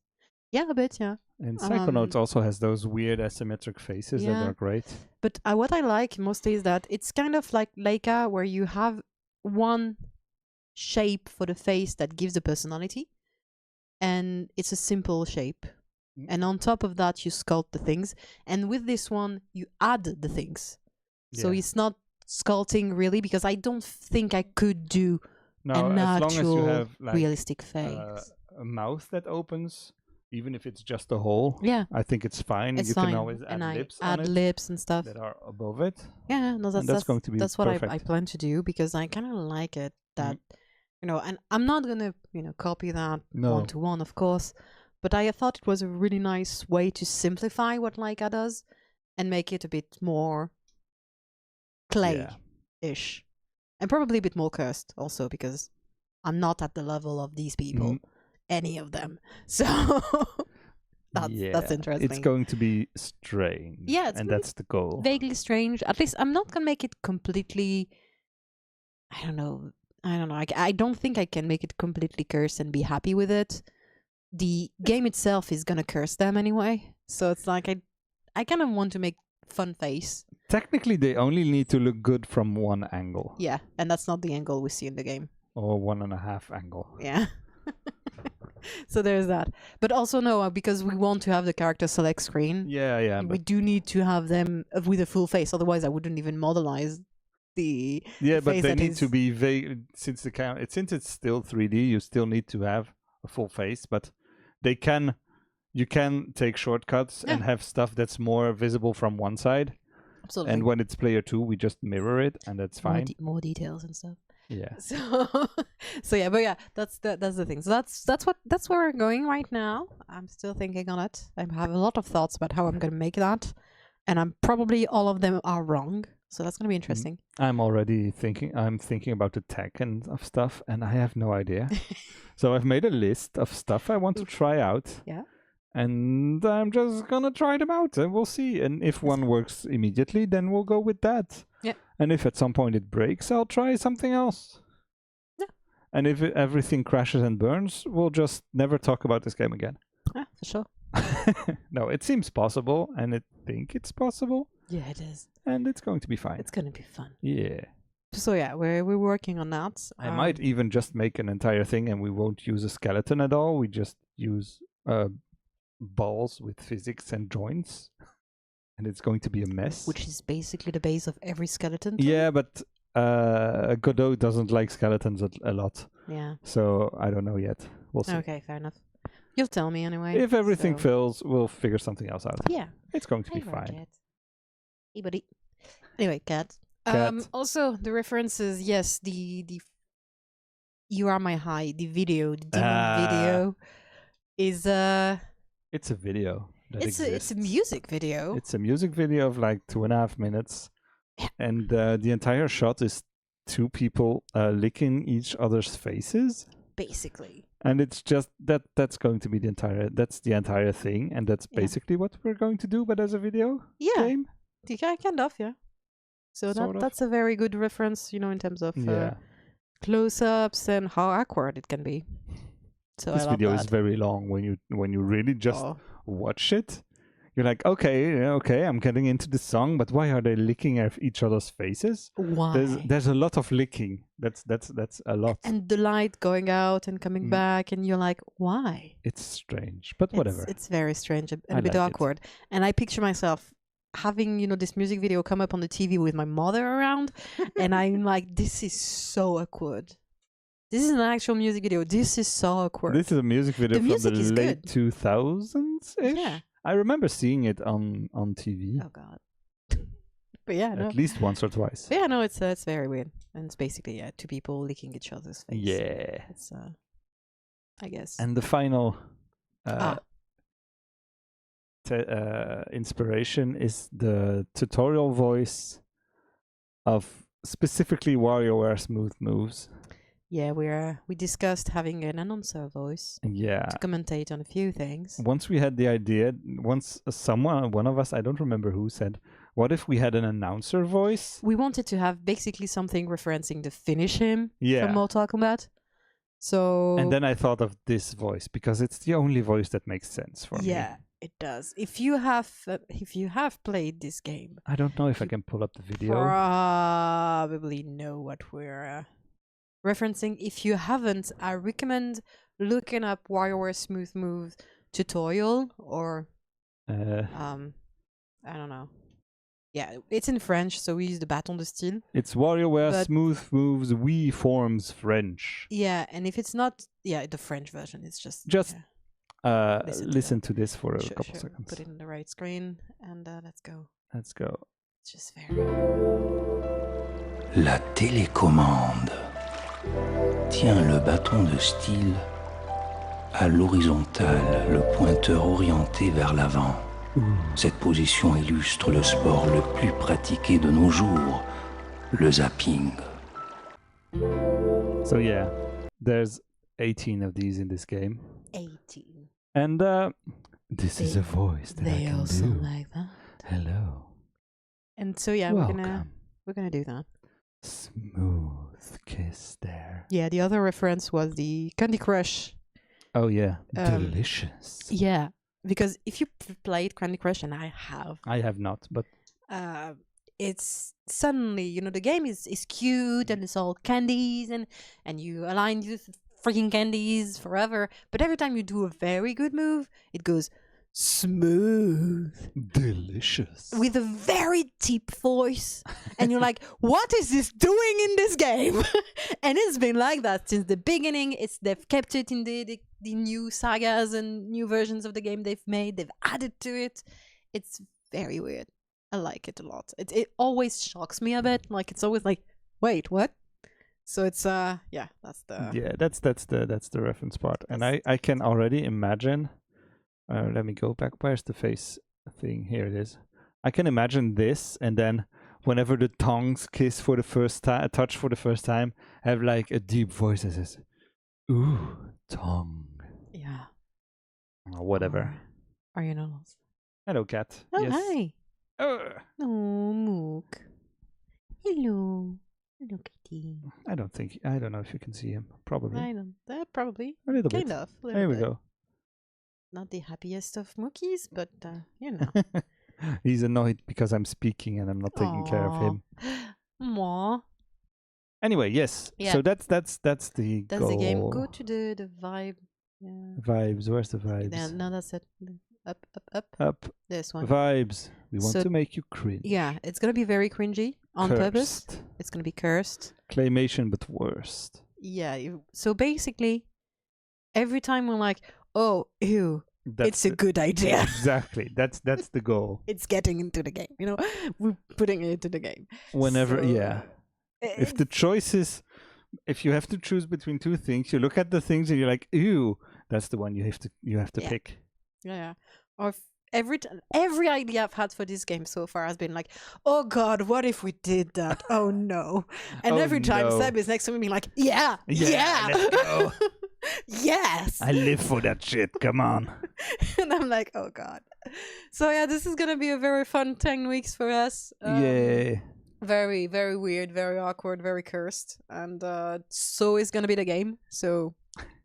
Speaker 3: Yeah, a bit, yeah.
Speaker 2: And Psychonauts also has those weird asymmetric faces that are great.
Speaker 3: But what I like mostly is that it's kind of like Leica, where you have one shape for the face that gives a personality, and it's a simple shape. And on top of that, you sculpt the things. And with this one, you add the things. So it's not sculpting really, because I don't think I could do a natural,
Speaker 2: as long as you have like
Speaker 3: realistic face.
Speaker 2: a mouth that opens, even if it's just a hole.
Speaker 3: Yeah,
Speaker 2: I think it's fine.
Speaker 3: it's
Speaker 2: you
Speaker 3: fine.
Speaker 2: can always add
Speaker 3: and
Speaker 2: lips
Speaker 3: I add
Speaker 2: on it
Speaker 3: lips and stuff.
Speaker 2: that are above it.
Speaker 3: Yeah, no,
Speaker 2: that's going to be
Speaker 3: that's what
Speaker 2: perfect.
Speaker 3: I plan to do, because I kind of like it that and I'm not gonna copy that one to one, of course, but I thought it was a really nice way to simplify what Leica does and make it a bit more clay-ish, and probably a bit more cursed also, because I'm not at the level of these people, any of them. So that's interesting.
Speaker 2: It's going to be strange.
Speaker 3: Yeah,
Speaker 2: and that's the goal.
Speaker 3: Vaguely strange. At least I'm not gonna make it completely. I don't know. I don't think I can make it completely cursed and be happy with it. The game itself is gonna curse them anyway, so it's like I kind of want to make fun face.
Speaker 2: Technically, they only need to look good from one angle.
Speaker 3: Yeah, and that's not the angle we see in the game.
Speaker 2: Or 1.5 angle.
Speaker 3: Yeah. So there's that. But also no, because we want to have the character select screen.
Speaker 2: Yeah.
Speaker 3: We do need to have them with a full face. Otherwise, I wouldn't even modelize the
Speaker 2: but
Speaker 3: face
Speaker 2: they
Speaker 3: that
Speaker 2: need
Speaker 3: is-
Speaker 2: to be vague. Since it's still 3D, you still need to have a full face. But you can take shortcuts and have stuff that's more visible from one side.
Speaker 3: Absolutely.
Speaker 2: And when it's player 2, we just mirror it, and that's fine.
Speaker 3: More details and stuff.
Speaker 2: Yeah.
Speaker 3: So yeah, but yeah, that's the thing. So that's where we're going right now. I'm still thinking on it. I have a lot of thoughts about how I'm gonna make that, and I'm probably all of them are wrong. So that's gonna be interesting.
Speaker 2: I'm already thinking. I'm thinking about the tech and of stuff, and I have no idea. So I've made a list of stuff I want to try out.
Speaker 3: Yeah.
Speaker 2: And I'm just gonna try them out, and we'll see. And if one works immediately, then we'll go with that.
Speaker 3: Yeah.
Speaker 2: And if at some point it breaks, I'll try something else.
Speaker 3: Yeah.
Speaker 2: And if everything crashes and burns, we'll just never talk about this game again.
Speaker 3: Yeah, for sure.
Speaker 2: No, it seems possible, and I think it's possible.
Speaker 3: Yeah, it is.
Speaker 2: And it's going to be fine.
Speaker 3: It's gonna be fun.
Speaker 2: Yeah.
Speaker 3: So yeah, we're working on that.
Speaker 2: I might even just make an entire thing, and we won't use a skeleton at all. We just use balls with physics and joints, and it's going to be a mess.
Speaker 3: Which is basically the base of every skeleton tool.
Speaker 2: Yeah, but Godot doesn't like skeletons a lot,
Speaker 3: Yeah.
Speaker 2: so I don't know yet. We'll see.
Speaker 3: Okay, fair enough. You'll tell me anyway.
Speaker 2: If everything
Speaker 3: so-
Speaker 2: fails, we'll figure something else out.
Speaker 3: Yeah.
Speaker 2: It's going to be
Speaker 3: Hey,
Speaker 2: fine.
Speaker 3: Cat. Hey, buddy. Anyway, cat.
Speaker 2: Cat.
Speaker 3: Also, the references. Yes, the "You Are My High," the video, the demon video, is
Speaker 2: It's a video that
Speaker 3: it's
Speaker 2: exists.
Speaker 3: a music video.
Speaker 2: It's a music video of like 2.5 minutes, and the entire shot is two people licking each other's faces.
Speaker 3: Basically.
Speaker 2: And it's just that's going to be the entire thing, and that's
Speaker 3: Yeah.
Speaker 2: basically what we're going to do, but as a video
Speaker 3: Yeah.
Speaker 2: game.
Speaker 3: Yeah, kind of. Yeah. So
Speaker 2: Sort of.
Speaker 3: that's a very good reference, in terms of
Speaker 2: Yeah.
Speaker 3: close-ups and how awkward it can be. So
Speaker 2: This
Speaker 3: I love
Speaker 2: video
Speaker 3: that.
Speaker 2: is very long. When you really just
Speaker 3: Oh.
Speaker 2: watch it, you're like, okay, I'm getting into the song, but why are they licking each other's faces?
Speaker 3: Why?
Speaker 2: There's a lot of licking. That's a lot.
Speaker 3: And the light going out and coming back, and you're like, why?
Speaker 2: It's strange, but whatever.
Speaker 3: It's very strange and
Speaker 2: I
Speaker 3: a bit
Speaker 2: like it.
Speaker 3: awkward. And I picture myself having, this music video come up on the TV with my mother around, and I'm like, this is so awkward. This is an actual music video. This is so awkward.
Speaker 2: This is a music video
Speaker 3: The
Speaker 2: from
Speaker 3: music
Speaker 2: the
Speaker 3: is
Speaker 2: late
Speaker 3: good.
Speaker 2: 2000s ish.
Speaker 3: Yeah.
Speaker 2: I remember seeing it on TV
Speaker 3: Oh God. But yeah, no.
Speaker 2: at least once or twice.
Speaker 3: But yeah, no, it's very weird, and it's basically two people licking each other's face.
Speaker 2: Yeah.
Speaker 3: It's I guess.
Speaker 2: And the final inspiration is the tutorial voice of specifically WarioWare Smooth Moves.
Speaker 3: Yeah, we discussed having an announcer voice
Speaker 2: Yeah.
Speaker 3: to commentate on a few things.
Speaker 2: Once we had the idea, one of us, I don't remember who, said, what if we had an announcer voice?
Speaker 3: We wanted to have basically something referencing the finish him
Speaker 2: Yeah.
Speaker 3: from Mortal Kombat. So
Speaker 2: And then I thought of this voice because it's the only voice that makes sense for me.
Speaker 3: yeah, it does. If you have played this game,
Speaker 2: I don't know if I can pull up the video.
Speaker 3: probably know what we're referencing. If you haven't, I recommend looking up WarioWare Smooth Move tutorial or I don't know. Yeah, it's in French, so we use the bâton de style.
Speaker 2: It's WarioWare
Speaker 3: But-
Speaker 2: Smooth Moves Wii Forms French.
Speaker 3: Yeah, and if it's not, the French version, it's just
Speaker 2: Just
Speaker 3: yeah.
Speaker 2: listen to this for a
Speaker 3: Sure,
Speaker 2: couple
Speaker 3: sure.
Speaker 2: seconds.
Speaker 3: Put it in the right screen, and let's go.
Speaker 2: Let's go.
Speaker 3: It's just very.
Speaker 4: La télécommande tient le bâton de style à l'horizontale, le pointeur orienté vers l'avant. Cette position illustre le sport le plus pratiqué de nos jours, le zapping.
Speaker 2: So yeah, there's 18 of these in this game.
Speaker 3: 18.
Speaker 2: And this is a voice that I
Speaker 3: They
Speaker 2: can
Speaker 3: also
Speaker 2: do.
Speaker 3: like that.
Speaker 2: Hello.
Speaker 3: And so yeah,
Speaker 2: Welcome.
Speaker 3: we're gonna do that.
Speaker 2: Smooth kiss there.
Speaker 3: Yeah, the other reference was the Candy Crush.
Speaker 2: Oh yeah,
Speaker 3: Um,
Speaker 2: delicious.
Speaker 3: Yeah, because if you played Candy Crush, and I have,
Speaker 2: I have not, but
Speaker 3: it's suddenly, the game is cute and it's all candies and you align these freaking candies forever. But every time you do a very good move, it goes smooth
Speaker 2: delicious.
Speaker 3: with a very deep voice. And you're like, what is this doing in this game? And it's been like that since the beginning. They've kept it in the new sagas and new versions of the game they've made. They've added to it. It's very weird. I like it a lot. It always shocks me a bit. Like, it's always like, wait, what? So it's that's the
Speaker 2: Yeah, that's the reference part, and I can already imagine. Let me go back. Where's the face thing? Here it is. I can imagine this, and then whenever the tongues kiss for the first time, touch for the first time, have like a deep voice that says, "Ooh, tongue,"
Speaker 3: yeah.
Speaker 2: or whatever.
Speaker 3: Are you not lost?
Speaker 2: Hello, cat.
Speaker 3: Oh
Speaker 2: Yes.
Speaker 3: hi.
Speaker 2: Oh,
Speaker 3: Mook. Hello. Hello, kitty.
Speaker 2: I don't know if you can see him. Probably
Speaker 3: I don't. Probably.
Speaker 2: a little
Speaker 3: Kind
Speaker 2: bit.
Speaker 3: of.
Speaker 2: There we go.
Speaker 3: Not the happiest of Mookies, but you know.
Speaker 2: He's annoyed because I'm speaking and I'm not taking care of him.
Speaker 3: Aw.
Speaker 2: Anyway, yes.
Speaker 3: Yeah.
Speaker 2: So that's the
Speaker 3: That's
Speaker 2: goal.
Speaker 3: the game. Go to the vibe. Yeah.
Speaker 2: Vibes. Where's the vibes?
Speaker 3: Yeah, no, that's it. Up.
Speaker 2: Up.
Speaker 3: This one.
Speaker 2: Vibes. We want
Speaker 3: So-
Speaker 2: to make you cringe.
Speaker 3: Yeah, it's gonna be very cringy on purpose.
Speaker 2: Cursed.
Speaker 3: It's gonna be cursed.
Speaker 2: Claymation, but worst.
Speaker 3: Yeah. So basically, every time we're like, "Oh, ew, it's a good idea."
Speaker 2: Exactly. That's the goal.
Speaker 3: It's getting into the game. You know, we're putting it into the game.
Speaker 2: Whenever,
Speaker 3: So,
Speaker 2: yeah. If the choice is, if you have to choose between two things, you look at the things and you're like, ew, that's the one you have to
Speaker 3: Yeah.
Speaker 2: pick.
Speaker 3: Yeah. Or every idea I've had for this game so far has been like, oh God, what if we did that? Oh no. And
Speaker 2: Oh,
Speaker 3: every time
Speaker 2: no.
Speaker 3: Seb is next to me being like, yeah.
Speaker 2: let's go.
Speaker 3: Yes.
Speaker 2: I live for that shit. Come on.
Speaker 3: And I'm like, oh God. So yeah, this is gonna be a very fun 10 weeks for us.
Speaker 2: Yay.
Speaker 3: Very, very weird, very awkward, very cursed. And so is gonna be the game. So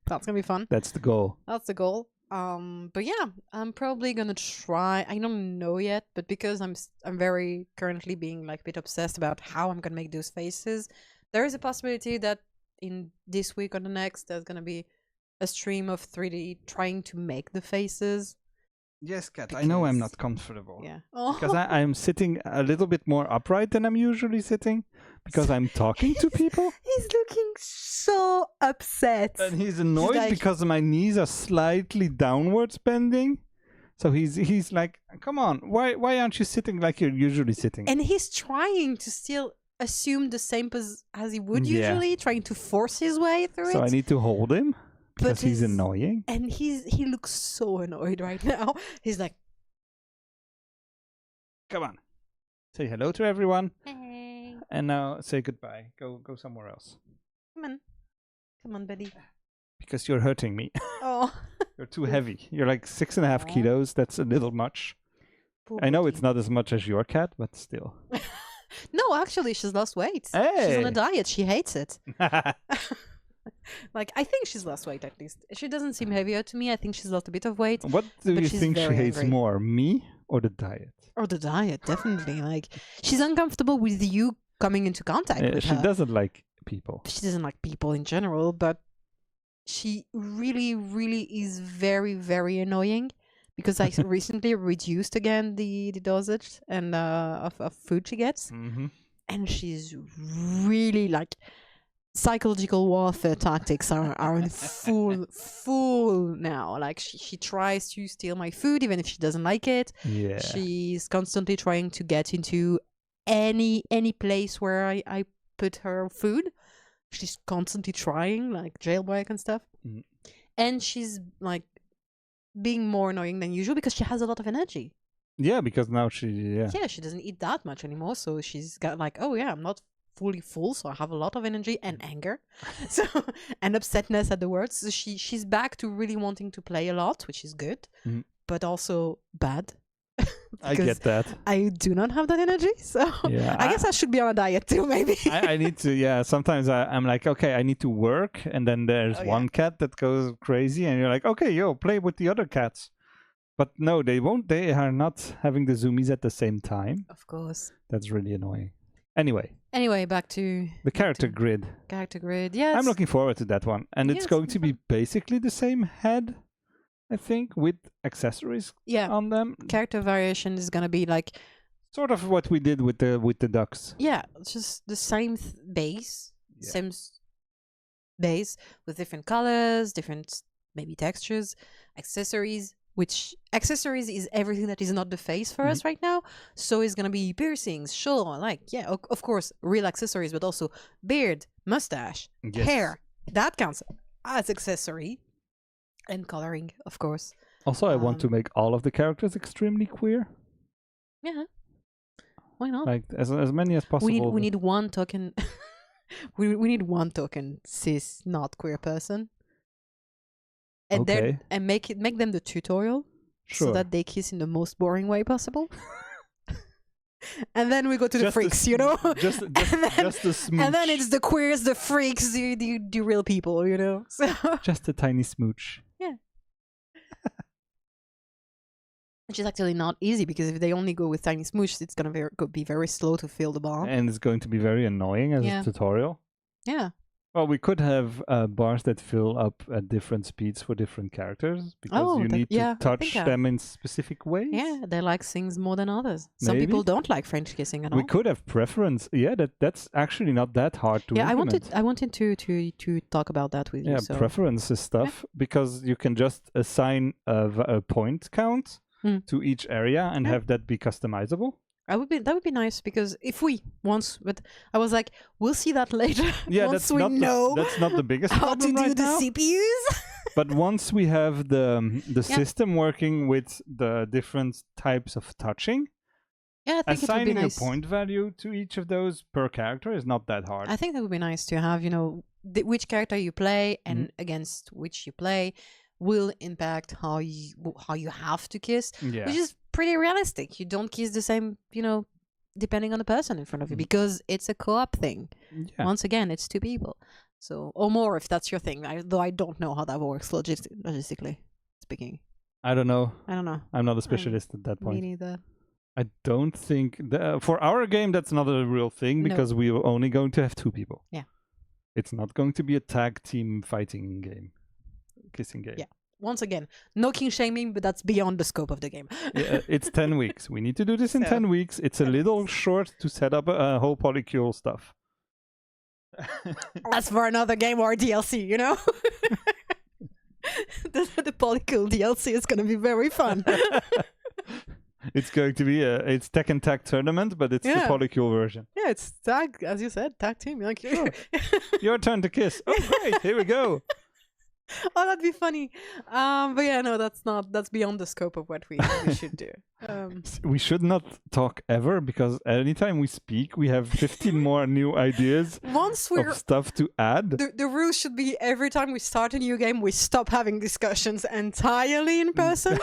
Speaker 3: that's gonna be fun.
Speaker 2: That's the goal.
Speaker 3: That's the goal. But yeah, I'm probably gonna try. I don't know yet, but because I'm very currently being like a bit obsessed about how I'm gonna make those faces, there is a possibility that in this week or the next there's gonna be a stream of 3D trying to make the faces.
Speaker 2: Yes, Kat. I know I'm
Speaker 3: Because-
Speaker 2: not comfortable.
Speaker 3: Yeah.
Speaker 2: Because I'm sitting a little bit more upright than I'm usually sitting because I'm talking to people.
Speaker 3: He's looking so upset.
Speaker 2: And he's annoyed
Speaker 3: like-
Speaker 2: because my knees are slightly downwards bending. So he's like, come on, why aren't you sitting like you're usually sitting?
Speaker 3: And he's trying to still assume the same as he would
Speaker 2: Yeah.
Speaker 3: usually, trying to force his way through
Speaker 2: So
Speaker 3: it.
Speaker 2: I need to hold him because he's
Speaker 3: his-
Speaker 2: annoying.
Speaker 3: And he looks so annoyed right now. He's like,
Speaker 2: Come on. Say hello to everyone.
Speaker 3: hey,
Speaker 2: And now say goodbye. Go somewhere else.
Speaker 3: come on, buddy.
Speaker 2: Because you're hurting me.
Speaker 3: Oh,
Speaker 2: You're too heavy. You're like 6.5 kilos. That's a little much.
Speaker 3: poor
Speaker 2: I know
Speaker 3: buddy.
Speaker 2: it's not as much as your cat, but still.
Speaker 3: No, actually, she's lost weight. She's
Speaker 2: Hey.
Speaker 3: on a diet. She hates it. Like, I think she's lost weight at least. She doesn't seem heavier to me. I think she's lost a bit of weight.
Speaker 2: What do
Speaker 3: But
Speaker 2: you
Speaker 3: she's
Speaker 2: think she
Speaker 3: very
Speaker 2: hates
Speaker 3: angry.
Speaker 2: more, me or the diet?
Speaker 3: Or the diet, definitely. Like, she's uncomfortable with you coming into contact with
Speaker 2: She
Speaker 3: her.
Speaker 2: doesn't like people.
Speaker 3: She doesn't like people in general, but she really, really is very, very annoying because I recently reduced again the dosage and of food she gets,
Speaker 2: Mm-hmm.
Speaker 3: and she's really like psychological warfare tactics are in full now. Like she tries to steal my food even if she doesn't like it.
Speaker 2: Yeah.
Speaker 3: She's constantly trying to get into any place where I put her food. She's constantly trying, like jailbreak and stuff.
Speaker 2: Mm.
Speaker 3: And she's like being more annoying than usual because she has a lot of energy.
Speaker 2: Yeah, because now she
Speaker 3: Yeah, she doesn't eat that much anymore, so she's got like, oh yeah, I'm not fully full, so I have a lot of energy and anger, so and upsetness at the words. So she's back to really wanting to play a lot, which is good,
Speaker 2: Mhm.
Speaker 3: but also bad.
Speaker 2: I
Speaker 3: because
Speaker 2: get that.
Speaker 3: I do not have that energy, so
Speaker 2: Yeah,
Speaker 3: I guess I should be on a diet too, maybe.
Speaker 2: I need to. Yeah, sometimes I'm like, okay, I need to work, and then there's
Speaker 3: Oh, yeah.
Speaker 2: one cat that goes crazy, and you're like, okay, yo, play with the other cats. But no, they won't. They are not having the zoomies at the same time.
Speaker 3: Of course.
Speaker 2: That's really annoying. Anyway,
Speaker 3: Back to
Speaker 2: the character
Speaker 3: to-
Speaker 2: grid.
Speaker 3: character grid. Yes.
Speaker 2: I'm looking forward to that one, and
Speaker 3: Yeah,
Speaker 2: it's
Speaker 3: it's
Speaker 2: going
Speaker 3: gonna
Speaker 2: to
Speaker 3: be
Speaker 2: be basically the same head, I think, with accessories
Speaker 3: Yeah.
Speaker 2: on them.
Speaker 3: Character variation is gonna be like,
Speaker 2: Sort of what we did with the ducks.
Speaker 3: yeah, it's just the same base,
Speaker 2: Yeah.
Speaker 3: same base with different colors, different maybe textures, accessories, which accessories is everything that is not the face for us right now. So it's gonna be piercings, sure, like of course, real accessories, but also beard, mustache, hair. That counts as accessory, and coloring, of course.
Speaker 2: Also, I want to make all of the characters extremely queer.
Speaker 3: Yeah, why not?
Speaker 2: Like as many as possible.
Speaker 3: We need one token. we need one token cis not queer person. And
Speaker 2: Okay.
Speaker 3: and make them the tutorial,
Speaker 2: Sure.
Speaker 3: so that they kiss in the most boring way possible. And then we go to the freaks, you know.
Speaker 2: Just a smooch.
Speaker 3: And then it's the queers, the freaks, the real people, you know. So
Speaker 2: just a tiny smooch.
Speaker 3: yeah. Which is actually not easy, because if they only go with tiny smooch, it's gonna be very slow to fill the bar.
Speaker 2: And it's going to be very annoying as a tutorial.
Speaker 3: Yeah.
Speaker 2: Well, we could have bars that fill up at different speeds for different characters, because you need to touch them in specific ways.
Speaker 3: Yeah, they like things more than others. Some people don't like French kissing at all.
Speaker 2: We could have preference. Yeah, that's actually not that hard to implement.
Speaker 3: I wanted to talk about that with you.
Speaker 2: Yeah,
Speaker 3: so.
Speaker 2: preferences stuff, because you can just assign a point count to each area and have that be customizable.
Speaker 3: That would be nice, because if we once, but I was like, we'll see that later.
Speaker 2: Yeah,
Speaker 3: once we know
Speaker 2: that's not the biggest
Speaker 3: how to
Speaker 2: problem
Speaker 3: do
Speaker 2: right
Speaker 3: the
Speaker 2: now.
Speaker 3: CPUs.
Speaker 2: But once we have the system working with the different types of touching,
Speaker 3: yeah, I think
Speaker 2: assigning
Speaker 3: it would be nice.
Speaker 2: a point value to each of those per character is not that hard.
Speaker 3: I think that would be nice to have, which character you play and against which you play will impact how you have to kiss, which is pretty realistic. You don't kiss the same, depending on the person in front of you, because it's a co-op thing.
Speaker 2: Yeah.
Speaker 3: Once again, it's two people, so or more if that's your thing. Though I don't know how that works logistically speaking.
Speaker 2: I don't know. I'm not a specialist at that point.
Speaker 3: Me neither.
Speaker 2: I don't think for our game that's not a real thing, because we are only going to have two people.
Speaker 3: Yeah.
Speaker 2: It's not going to be a tag team fighting game. Kissing game.
Speaker 3: Yeah. Once again, no king shaming, but that's beyond the scope of the game.
Speaker 2: Yeah, it's 10 weeks. We need to do this in 10 weeks. It's a little short to set up a whole polycule stuff.
Speaker 3: That's for another game or DLC, the polycule DLC is going to be very fun.
Speaker 2: It's going to be it's Tekken Tag Tournament, but it's the polycule version.
Speaker 3: Yeah, it's tag, as you said, tag team. Like,
Speaker 2: sure. Your turn to kiss. Oh, great. Here we go.
Speaker 3: Oh, that'd be funny. But yeah, no, that's beyond the scope of what we should do.
Speaker 2: We should not talk ever, because anytime we speak, we have 15 more new ideas of stuff to add.
Speaker 3: The rule should be every time we start a new game, we stop having discussions entirely in person.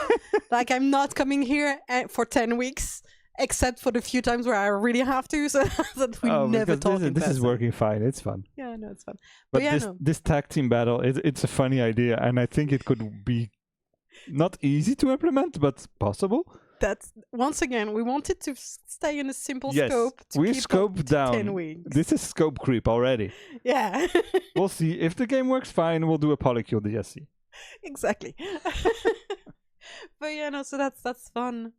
Speaker 3: Like, I'm not coming here for 10 weeks. Except for the few times where I really have to, so that we never talk in person.
Speaker 2: This is working fine. It's fun.
Speaker 3: Yeah, no, it's fun.
Speaker 2: But this tag team battle, it's a funny idea, and I think it could be not easy to implement, but possible.
Speaker 3: That's once again, we wanted to stay in a simple scope.
Speaker 2: We scoped down.
Speaker 3: 10 weeks.
Speaker 2: This is scope creep already.
Speaker 3: Yeah.
Speaker 2: We'll see if the game works fine. We'll do a polycule DLC.
Speaker 3: Exactly. But yeah, no, so that's fun.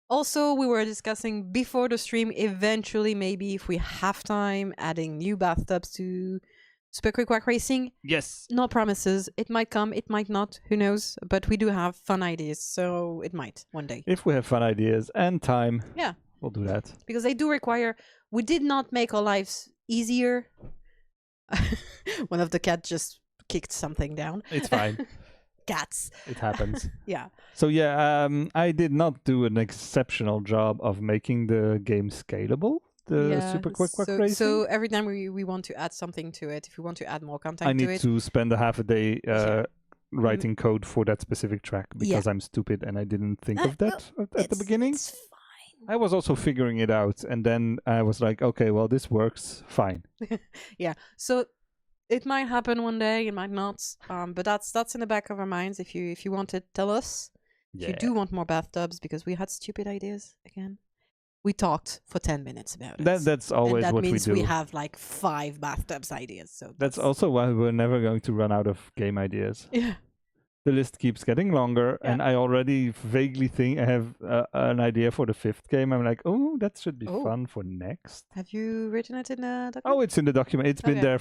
Speaker 3: Also, we were discussing before the stream, eventually, maybe if we have time, adding new bathtubs to Super Quick Quack Racing.
Speaker 2: Yes.
Speaker 3: No promises. It might come, it might not. Who knows? But we do have fun ideas, so it might one day.
Speaker 2: If we have fun ideas and time, we'll do that.
Speaker 3: Because they do require... We did not make our lives easier. One of the cats just kicked something down.
Speaker 2: It's fine.
Speaker 3: Cats.
Speaker 2: It happens.
Speaker 3: Yeah.
Speaker 2: So I did not do an exceptional job of making the game scalable, the Super Quick Quack Racing.
Speaker 3: So every time we want to add something to it, if we want to add more content
Speaker 2: to it, I need to spend a half a day writing code for that specific track, because I'm stupid and I didn't think of that at the beginning.
Speaker 3: It's fine.
Speaker 2: I was also figuring it out, and then I was like, okay, well, this works fine.
Speaker 3: Yeah. So it might happen one day, it might not. But that's in the back of our minds. If you want to tell us, if you do want more bathtubs, because we had stupid ideas again. We talked for 10 minutes about it.
Speaker 2: That's always what we do.
Speaker 3: That means we have like 5 bathtubs ideas. So
Speaker 2: that's also why we're never going to run out of game ideas.
Speaker 3: Yeah.
Speaker 2: The list keeps getting longer, and I already vaguely think I have an idea for the 5th game. I'm like, oh, that should be fun for next.
Speaker 3: Have you written it in the document?
Speaker 2: Oh, it's in the document. It's been there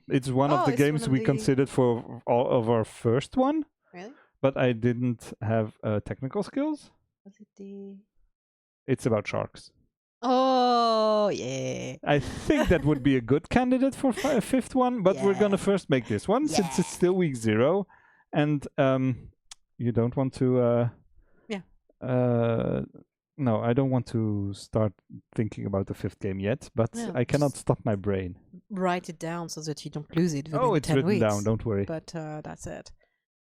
Speaker 2: it's one of the games we considered for all of our first one.
Speaker 3: Really?
Speaker 2: but I didn't have technical skills.
Speaker 3: Was it the?
Speaker 2: It's about sharks.
Speaker 3: Oh yeah.
Speaker 2: I think that would be a good candidate for a fifth one, but we're gonna first make this one since it's still week 0, and you don't want to. No, I don't want to start thinking about the 5th game yet, but I cannot stop my brain.
Speaker 3: Write it down so that you don't lose it.
Speaker 2: Oh, it's
Speaker 3: 10
Speaker 2: written
Speaker 3: weeks.
Speaker 2: down. Don't worry.
Speaker 3: But that's it.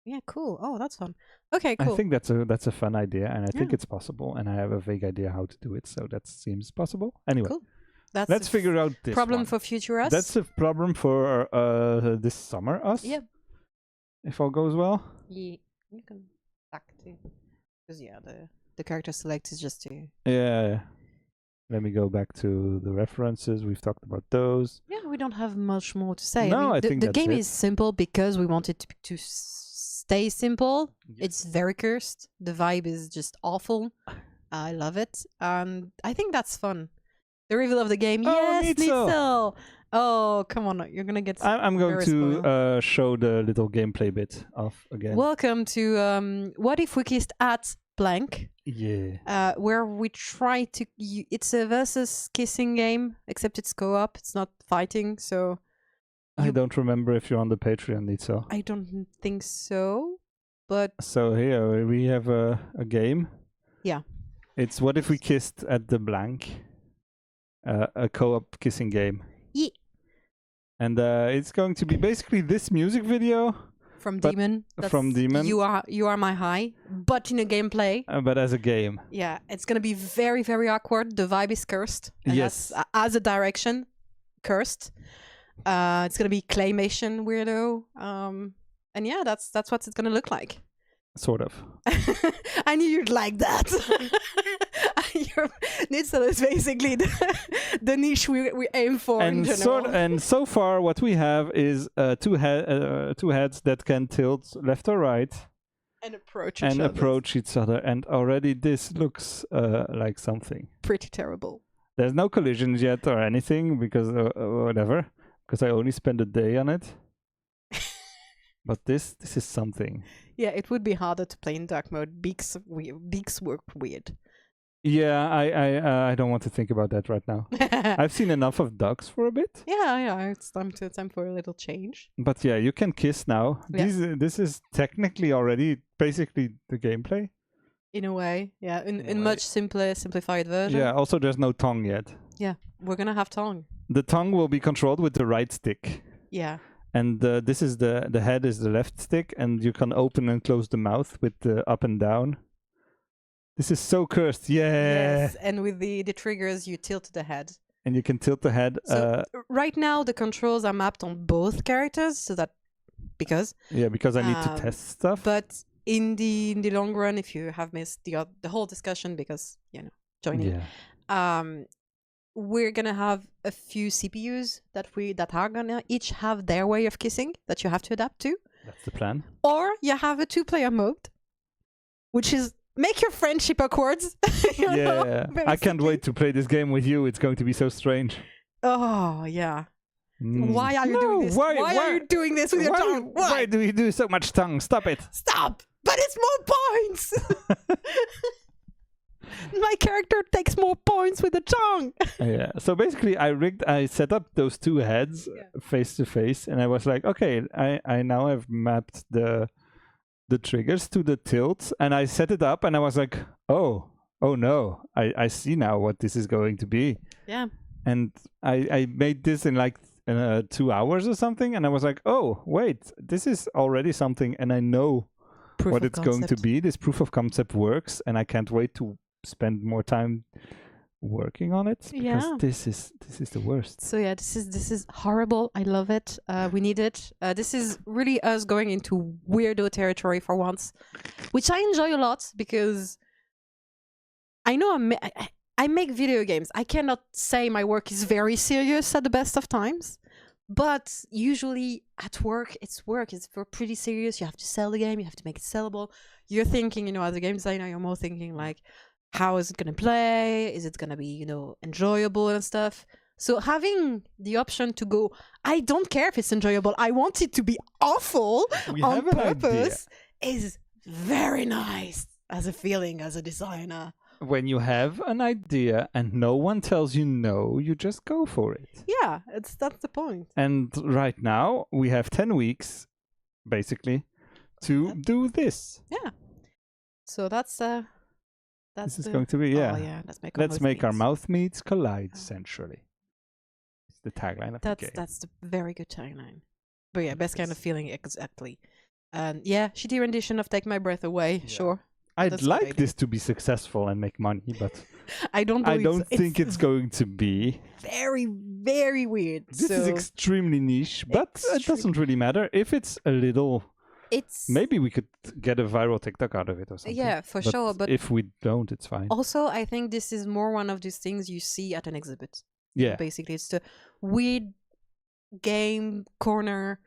Speaker 3: Yeah, cool. Oh, that's fun. Okay, cool.
Speaker 2: I think that's a fun idea, and I think it's possible, and I have a vague idea how to do it, so that seems possible. Anyway,
Speaker 3: cool. Let's
Speaker 2: figure out this
Speaker 3: problem
Speaker 2: one.
Speaker 3: for future us.
Speaker 2: That's a problem for this summer us.
Speaker 3: Yeah.
Speaker 2: If all goes well.
Speaker 3: Yeah, you can back to because the character select is just to.
Speaker 2: Yeah. Let me go back to the references. We've talked about those.
Speaker 3: Yeah, we don't have much more to say.
Speaker 2: No,
Speaker 3: I mean,
Speaker 2: think
Speaker 3: the
Speaker 2: that's
Speaker 3: game
Speaker 2: it.
Speaker 3: is simple because we want it to stay simple.
Speaker 2: Yes.
Speaker 3: It's very cursed. The vibe is just awful. I love it, and I think that's fun. The reveal of the game.
Speaker 2: Oh,
Speaker 3: Yes,
Speaker 2: Nitzel.
Speaker 3: Nitzel. Oh, come on! You're gonna get.
Speaker 2: I'm going
Speaker 3: very
Speaker 2: to
Speaker 3: spoiled.
Speaker 2: show the little gameplay bit off again.
Speaker 3: Welcome to What If We Kissed at Blank,
Speaker 2: Yeah.
Speaker 3: where we try to. It's a versus kissing game, except it's co-op. It's not fighting, so
Speaker 2: I don't remember if you're on the Patreon, Nitzel.
Speaker 3: I don't think so. But
Speaker 2: So here we have a game.
Speaker 3: Yeah.
Speaker 2: It's What If We Kissed at the Blank, a co-op kissing game.
Speaker 3: Yeah.
Speaker 2: And it's going to be basically this music video,
Speaker 3: from
Speaker 2: But
Speaker 3: Demon.
Speaker 2: from Demon.
Speaker 3: You are my high, but in a gameplay.
Speaker 2: but as a game.
Speaker 3: Yeah, it's gonna be very, very awkward. The vibe is cursed. And
Speaker 2: Yes.
Speaker 3: that's, as a direction, cursed. It's gonna be claymation weirdo. And yeah, that's what it's gonna look like.
Speaker 2: Sort of.
Speaker 3: I knew you'd like that. Nitzel is basically the niche we aim for in general.
Speaker 2: And so far, what we have is two heads that can tilt left or right
Speaker 3: and approach
Speaker 2: and
Speaker 3: each other.
Speaker 2: approach each other. And already this looks like something.
Speaker 3: Pretty terrible.
Speaker 2: There's no collisions yet or anything because whatever. Because I only spent a day on it. But this is something.
Speaker 3: Yeah, it would be harder to play in dark mode. Beaks work weird.
Speaker 2: Yeah, I don't want to think about that right now. I've seen enough of ducks for a bit.
Speaker 3: Yeah, it's time for a little change.
Speaker 2: But yeah, you can kiss now.
Speaker 3: Yeah.
Speaker 2: This is technically already basically the gameplay.
Speaker 3: In a way, yeah,
Speaker 2: In a
Speaker 3: in
Speaker 2: way.
Speaker 3: much simplified version.
Speaker 2: Yeah, also there's no tongue yet.
Speaker 3: Yeah, we're gonna have tongue.
Speaker 2: The tongue will be controlled with the right stick.
Speaker 3: Yeah.
Speaker 2: And this is the head is the left stick, and you can open and close the mouth with the up and down. This is so cursed. Yeah.
Speaker 3: Yes, and with the triggers, you tilt the head.
Speaker 2: And you can tilt the head.
Speaker 3: So right now, the controls are mapped on both characters, so that because
Speaker 2: I need to test stuff.
Speaker 3: But in the long run, if you have missed the whole discussion, because join in, we're gonna have a few CPUs that are gonna each have their way of kissing that you have to adapt to.
Speaker 2: That's the plan.
Speaker 3: Or you have a 2-player mode, which is make your friendship awkward.
Speaker 2: Yeah, I can't wait to play this game with you. It's going to be so strange.
Speaker 3: Oh yeah.
Speaker 2: Mm.
Speaker 3: Why are you doing this? Why are you doing this with your tongue?
Speaker 2: Why do we do so much tongue? Stop it.
Speaker 3: Stop! But it's more points. My character takes more points with the tongue.
Speaker 2: Yeah. So basically, I set up those two heads face to face, and I was like, okay, I now have mapped the triggers to the tilts, and I set it up, and I was like, oh no, I see now what this is going to be.
Speaker 3: Yeah.
Speaker 2: And I made this in like 2 hours or something, and I was like, oh wait, this is already something, and I know what it's going to be. This proof of concept works, and I can't wait to spend more time working on it because this is the worst.
Speaker 3: So yeah, this is horrible. I love it. We need it. This is really us going into weirdo territory for once, which I enjoy a lot because I know I make video games. I cannot say my work is very serious at the best of times, but usually at work. It's pretty serious. You have to sell the game. You have to make it sellable. You're thinking, as a game designer, you're more thinking like, how is it going to play? Is it going to be, enjoyable and stuff? So having the option to go, I don't care if it's enjoyable. I want it to be awful on purpose is very nice as a feeling as a designer.
Speaker 2: When you have an idea and no one tells you no, you just go for it.
Speaker 3: Yeah, that's the point.
Speaker 2: And right now we have 10 weeks, basically, to do this.
Speaker 3: Yeah. So that's
Speaker 2: This is going to be, yeah.
Speaker 3: Oh yeah,
Speaker 2: Let's make our mouth meets collide, essentially. It's the tagline of the game.
Speaker 3: That's the very good tagline. But yeah, best kind of feeling, exactly. And yeah, shitty rendition of Take My Breath Away, sure.
Speaker 2: I'd
Speaker 3: That's what I
Speaker 2: like this to be successful and make money, but
Speaker 3: I don't
Speaker 2: think it's going to be.
Speaker 3: very, very weird.
Speaker 2: This is extremely niche, but it doesn't really matter. If it's a little... Maybe we could get a viral TikTok out of it or something.
Speaker 3: Yeah, for sure. But
Speaker 2: if we don't, it's fine.
Speaker 3: also, I think this is more one of these things you see at an exhibit.
Speaker 2: Yeah.
Speaker 3: Basically, it's the weird game corner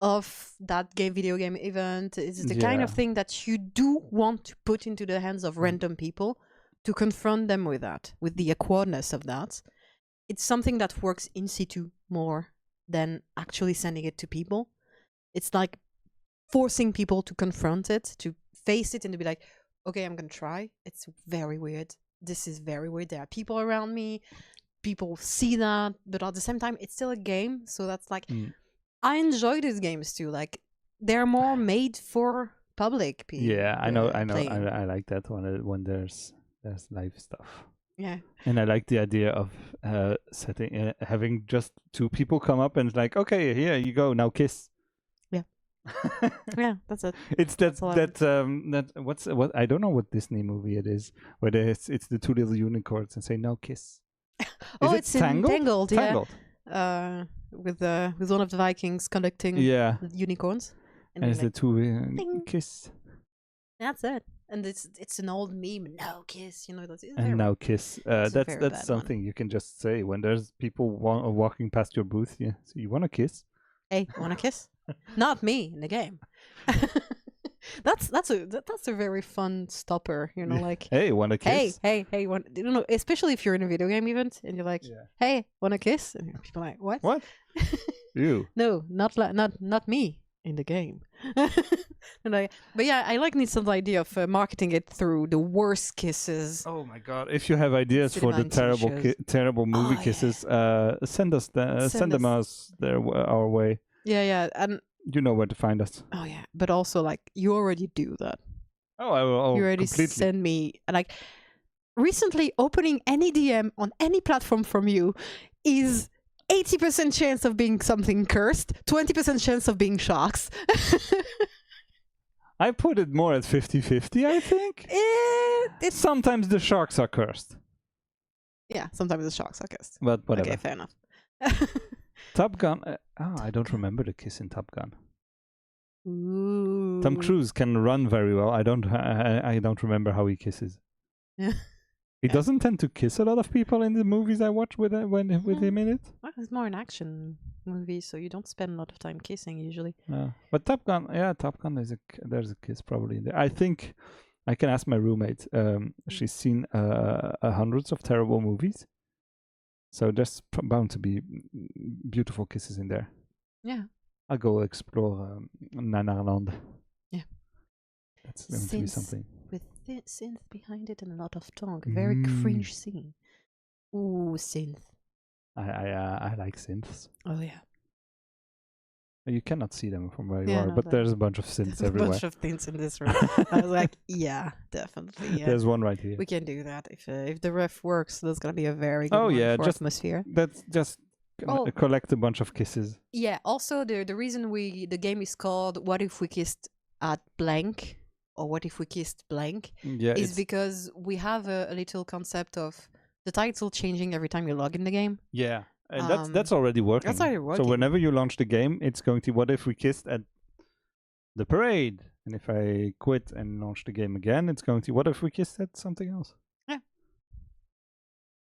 Speaker 3: of that video game event. It's the kind of thing that you do want to put into the hands of random people to confront them with that, with the awkwardness of that. It's something that works in situ more than actually sending it to people. It's like forcing people to confront it, to face it, and to be like, okay, I'm gonna try. It's very weird. This is very weird. There are people around me. People see that, but at the same time, it's still a game. So that's like, I enjoy these games too. Like, they're more made for public people.
Speaker 2: Yeah, I know. I like that when there's live stuff.
Speaker 3: Yeah.
Speaker 2: And I like the idea of having just two people come up and like, okay, here you go, now kiss.
Speaker 3: Yeah, that's it.
Speaker 2: It's that what I don't know what Disney movie it is, where it's the two little unicorns and say no kiss.
Speaker 3: It's Tangled. Yeah.
Speaker 2: Tangled.
Speaker 3: With one of the Vikings conducting the unicorns.
Speaker 2: And it's the two kiss.
Speaker 3: That's it. And it's an old meme. No kiss, that's
Speaker 2: and now kiss. That's something you can just say when there's people walking past your booth. Yeah, so you want to kiss?
Speaker 3: Hey, want to kiss? Not me in the game. That's a very fun stopper, like,
Speaker 2: hey, want to kiss?
Speaker 3: Hey, especially if you're in a video game event and you're like, hey, want to kiss? And people are like, what?
Speaker 2: You?
Speaker 3: No, not me in the game. But yeah, I like Nissan's idea of marketing it through the worst kisses.
Speaker 2: Oh my god! If you have ideas for the terrible movie kisses, send them our way.
Speaker 3: Yeah, and
Speaker 2: you know where to find us.
Speaker 3: Oh yeah, but also like you already do that.
Speaker 2: Oh, I will.
Speaker 3: You already
Speaker 2: completely.
Speaker 3: Send me like recently opening any DM on any platform from you is 80% chance of being something cursed, 20% chance of being sharks.
Speaker 2: I put it more at 50-50, I think. Sometimes the sharks are cursed.
Speaker 3: Yeah, sometimes the sharks are cursed.
Speaker 2: But whatever.
Speaker 3: Okay, fair enough.
Speaker 2: Top Gun. I don't remember the kiss in Top Gun.
Speaker 3: Ooh.
Speaker 2: Tom Cruise can run very well. I don't remember how he kisses.
Speaker 3: Yeah.
Speaker 2: He doesn't tend to kiss a lot of people in the movies I watch with him in it.
Speaker 3: Well, it's more an action movie, so you don't spend a lot of time kissing usually.
Speaker 2: But Top Gun, there's a kiss probably in there. I think I can ask my roommate. She's seen hundreds of terrible movies, so there's bound to be beautiful kisses in there.
Speaker 3: Yeah.
Speaker 2: I'll go explore Nanarland.
Speaker 3: Yeah.
Speaker 2: That's going to be something.
Speaker 3: With synth behind it and a lot of tongue. Very cringe scene. Ooh, synth.
Speaker 2: I like synths.
Speaker 3: Oh yeah.
Speaker 2: You cannot see them from where you are, but there's a bunch of synths everywhere.
Speaker 3: There's a bunch of synths in this room. I was like, yeah, definitely. Yeah.
Speaker 2: There's one right here.
Speaker 3: We can do that if the ref works. That's gonna be a very good for atmosphere.
Speaker 2: That's just collect a bunch of kisses.
Speaker 3: Yeah. Also, the reason the game is called "What If We Kissed at Blank" or "What If We Kissed Blank" is because we have a little concept of the title changing every time you log in the game.
Speaker 2: Yeah. And that's already working.
Speaker 3: That's already working.
Speaker 2: So whenever you launch the game, it's going to what if we kissed at the parade? And if I quit and launch the game again, it's going to what if we kissed at something else?
Speaker 3: Yeah.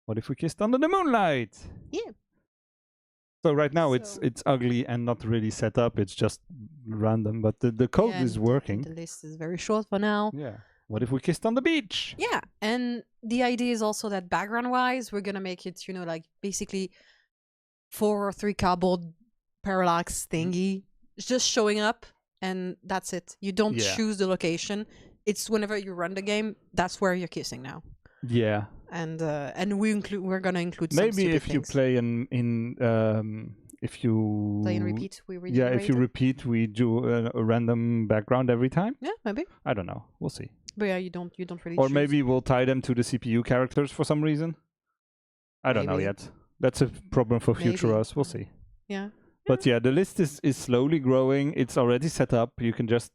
Speaker 2: What if we kissed under the moonlight?
Speaker 3: Yeah.
Speaker 2: So right now it's ugly and not really set up. It's just random, but the code is working.
Speaker 3: The list is very short for now.
Speaker 2: Yeah. What if we kissed on the beach?
Speaker 3: Yeah. And the idea is also that background-wise, we're going to make it, like basically 4 or 3 cardboard parallax thingy. It's just showing up and that's it. You don't
Speaker 2: Yeah.
Speaker 3: choose the location. It's whenever you run the game, that's where you're kissing now.
Speaker 2: Yeah.
Speaker 3: And we're gonna include some
Speaker 2: Maybe
Speaker 3: stupid
Speaker 2: if you
Speaker 3: things.
Speaker 2: play if you
Speaker 3: Play and repeat. We
Speaker 2: Yeah, if you
Speaker 3: regenerate it.
Speaker 2: repeat, we do a random background every time.
Speaker 3: Yeah, maybe.
Speaker 2: I don't know. We'll see.
Speaker 3: But yeah, you don't really.
Speaker 2: Or
Speaker 3: choose.
Speaker 2: maybe we'll tie them to the CPU characters for some reason. I don't know
Speaker 3: Maybe.
Speaker 2: yet. That's a problem for future
Speaker 3: Maybe.
Speaker 2: us. We'll see.
Speaker 3: Yeah.
Speaker 2: But yeah, the list is slowly growing. It's already set up. You can just,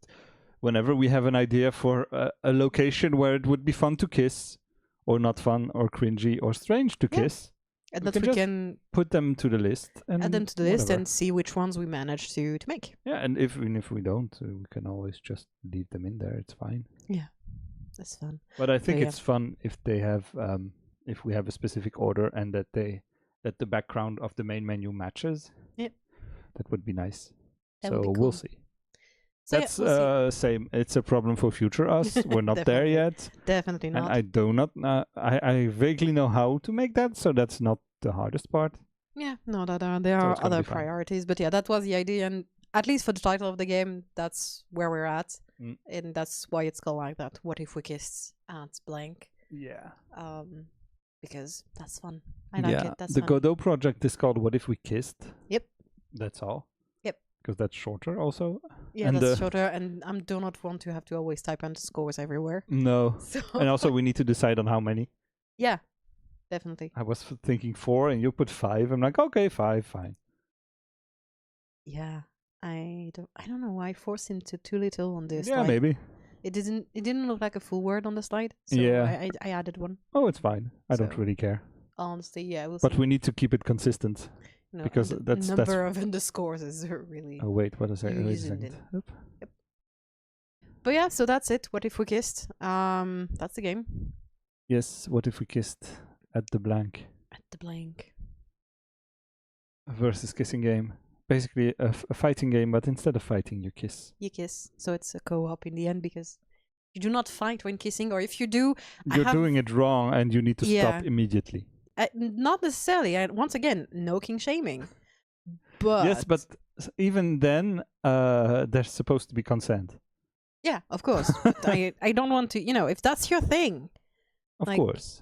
Speaker 2: whenever we have an idea for a location where it would be fun to kiss, or not fun, or cringy, or strange to
Speaker 3: Yeah.
Speaker 2: kiss,
Speaker 3: And
Speaker 2: we
Speaker 3: that
Speaker 2: can
Speaker 3: we
Speaker 2: just
Speaker 3: can
Speaker 2: put them to the list and
Speaker 3: add them to the list
Speaker 2: whatever.
Speaker 3: and see which ones we manage to make.
Speaker 2: Yeah, and even if we don't, we can always just leave them in there. It's fine.
Speaker 3: That's fun.
Speaker 2: But I think
Speaker 3: yeah.
Speaker 2: it's fun if they have, if we have a specific order and that the background of the main menu matches.
Speaker 3: Yep.
Speaker 2: That would be nice.
Speaker 3: That
Speaker 2: So
Speaker 3: would be
Speaker 2: we'll
Speaker 3: cool.
Speaker 2: see.
Speaker 3: So
Speaker 2: That's
Speaker 3: we'll
Speaker 2: same. It's a problem for future us. We're not there
Speaker 3: Definitely.
Speaker 2: yet,
Speaker 3: Definitely
Speaker 2: and
Speaker 3: not.
Speaker 2: I do not. I vaguely know how to make that, so that's not the hardest part.
Speaker 3: Yeah, no, there
Speaker 2: So
Speaker 3: are
Speaker 2: it's gonna
Speaker 3: other
Speaker 2: be fine.
Speaker 3: priorities, but yeah, that was the idea, and at least for the title of the game, that's where we're at, and that's why it's called like that. What if we kissed at blank?
Speaker 2: Yeah.
Speaker 3: Because that's fun. I like it. That's
Speaker 2: the
Speaker 3: fun.
Speaker 2: Godot project is called "What If We Kissed."
Speaker 3: Yep.
Speaker 2: That's all.
Speaker 3: Yep.
Speaker 2: Because that's shorter, also.
Speaker 3: Yeah,
Speaker 2: and
Speaker 3: that's shorter, and I do not want to have to always type underscores everywhere.
Speaker 2: No.
Speaker 3: So
Speaker 2: And also, we need to decide on how many.
Speaker 3: yeah, definitely.
Speaker 2: I was thinking 4, and you put 5. I'm like, okay, 5, fine.
Speaker 3: Yeah, I don't know why I forced him to too little on this.
Speaker 2: Yeah,
Speaker 3: slide.
Speaker 2: maybe.
Speaker 3: It didn't look like a full word on the slide. So
Speaker 2: Yeah.
Speaker 3: I added one.
Speaker 2: Oh, it's fine. I don't
Speaker 3: So-
Speaker 2: really care.
Speaker 3: Honestly, yeah, we'll
Speaker 2: But
Speaker 3: see.
Speaker 2: we need to keep it consistent.
Speaker 3: No,
Speaker 2: because
Speaker 3: the
Speaker 2: that's-
Speaker 3: number of underscores is really.
Speaker 2: Oh wait, what is it?
Speaker 3: You
Speaker 2: Wait a
Speaker 3: zoomed
Speaker 2: second.
Speaker 3: in.
Speaker 2: Oop.
Speaker 3: But yeah, so that's it. What if we kissed? That's the game.
Speaker 2: Yes. What if we kissed at the blank
Speaker 3: At the blank.
Speaker 2: versus kissing game? Basically, a fighting game, but instead of fighting, you kiss.
Speaker 3: You kiss, so it's a co-op in the end because you do not fight when kissing, or if you do,
Speaker 2: You're doing it wrong, and you need to
Speaker 3: Yeah.
Speaker 2: stop immediately.
Speaker 3: not necessarily. Once again, no king shaming. But
Speaker 2: Yes, but even then, there's supposed to be consent.
Speaker 3: yeah, of course. But I don't want to. If that's your thing,
Speaker 2: Of
Speaker 3: Like-
Speaker 2: course.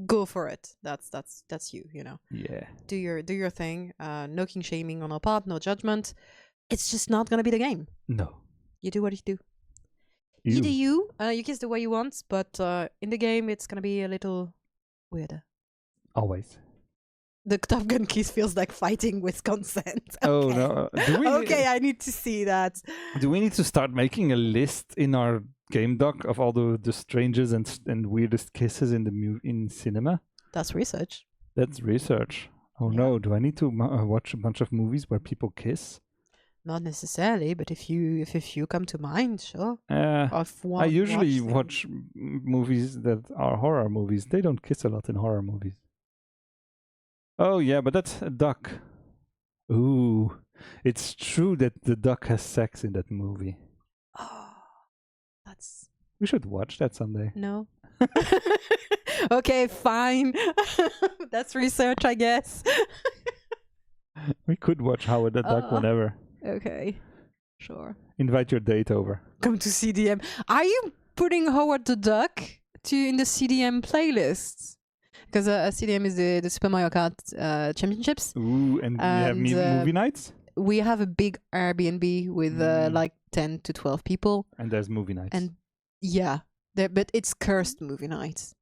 Speaker 3: go for it. That's you.
Speaker 2: Yeah.
Speaker 3: Do your thing. No king shaming on our part. No judgment. It's just not gonna be the game.
Speaker 2: No.
Speaker 3: You do what you do. You do you. You kiss the way you want, but in the game, it's gonna be a little weirder.
Speaker 2: Always.
Speaker 3: The Top Gun kiss feels like fighting with consent.
Speaker 2: Oh
Speaker 3: Okay.
Speaker 2: no. Do we?
Speaker 3: Okay, I need to see that.
Speaker 2: Do we need to start making a list in our game doc of all the strangest and weirdest kisses in in cinema?
Speaker 3: That's research.
Speaker 2: That's research. Oh
Speaker 3: Yeah.
Speaker 2: no, do I need to watch a bunch of movies where people kiss?
Speaker 3: Not necessarily, but if you come to mind, sure.
Speaker 2: I usually watch movies that are horror movies. They don't kiss a lot in horror movies. Oh yeah, but that's a duck. Ooh, it's true that the duck has sex in that movie.
Speaker 3: Oh, that's
Speaker 2: We should watch that someday.
Speaker 3: no. Okay, fine. That's research, I guess.
Speaker 2: We could watch Howard the Duck whenever.
Speaker 3: Okay, sure.
Speaker 2: Invite your date over.
Speaker 3: Come to CDM. Are you putting Howard the Duck in the CDM playlist? Because CDM is the Super Mario Kart Championships.
Speaker 2: Ooh, and we have
Speaker 3: And,
Speaker 2: movie nights?
Speaker 3: We have a big Airbnb with like 10 to 12 people.
Speaker 2: And there's movie nights.
Speaker 3: And yeah, but it's cursed movie nights.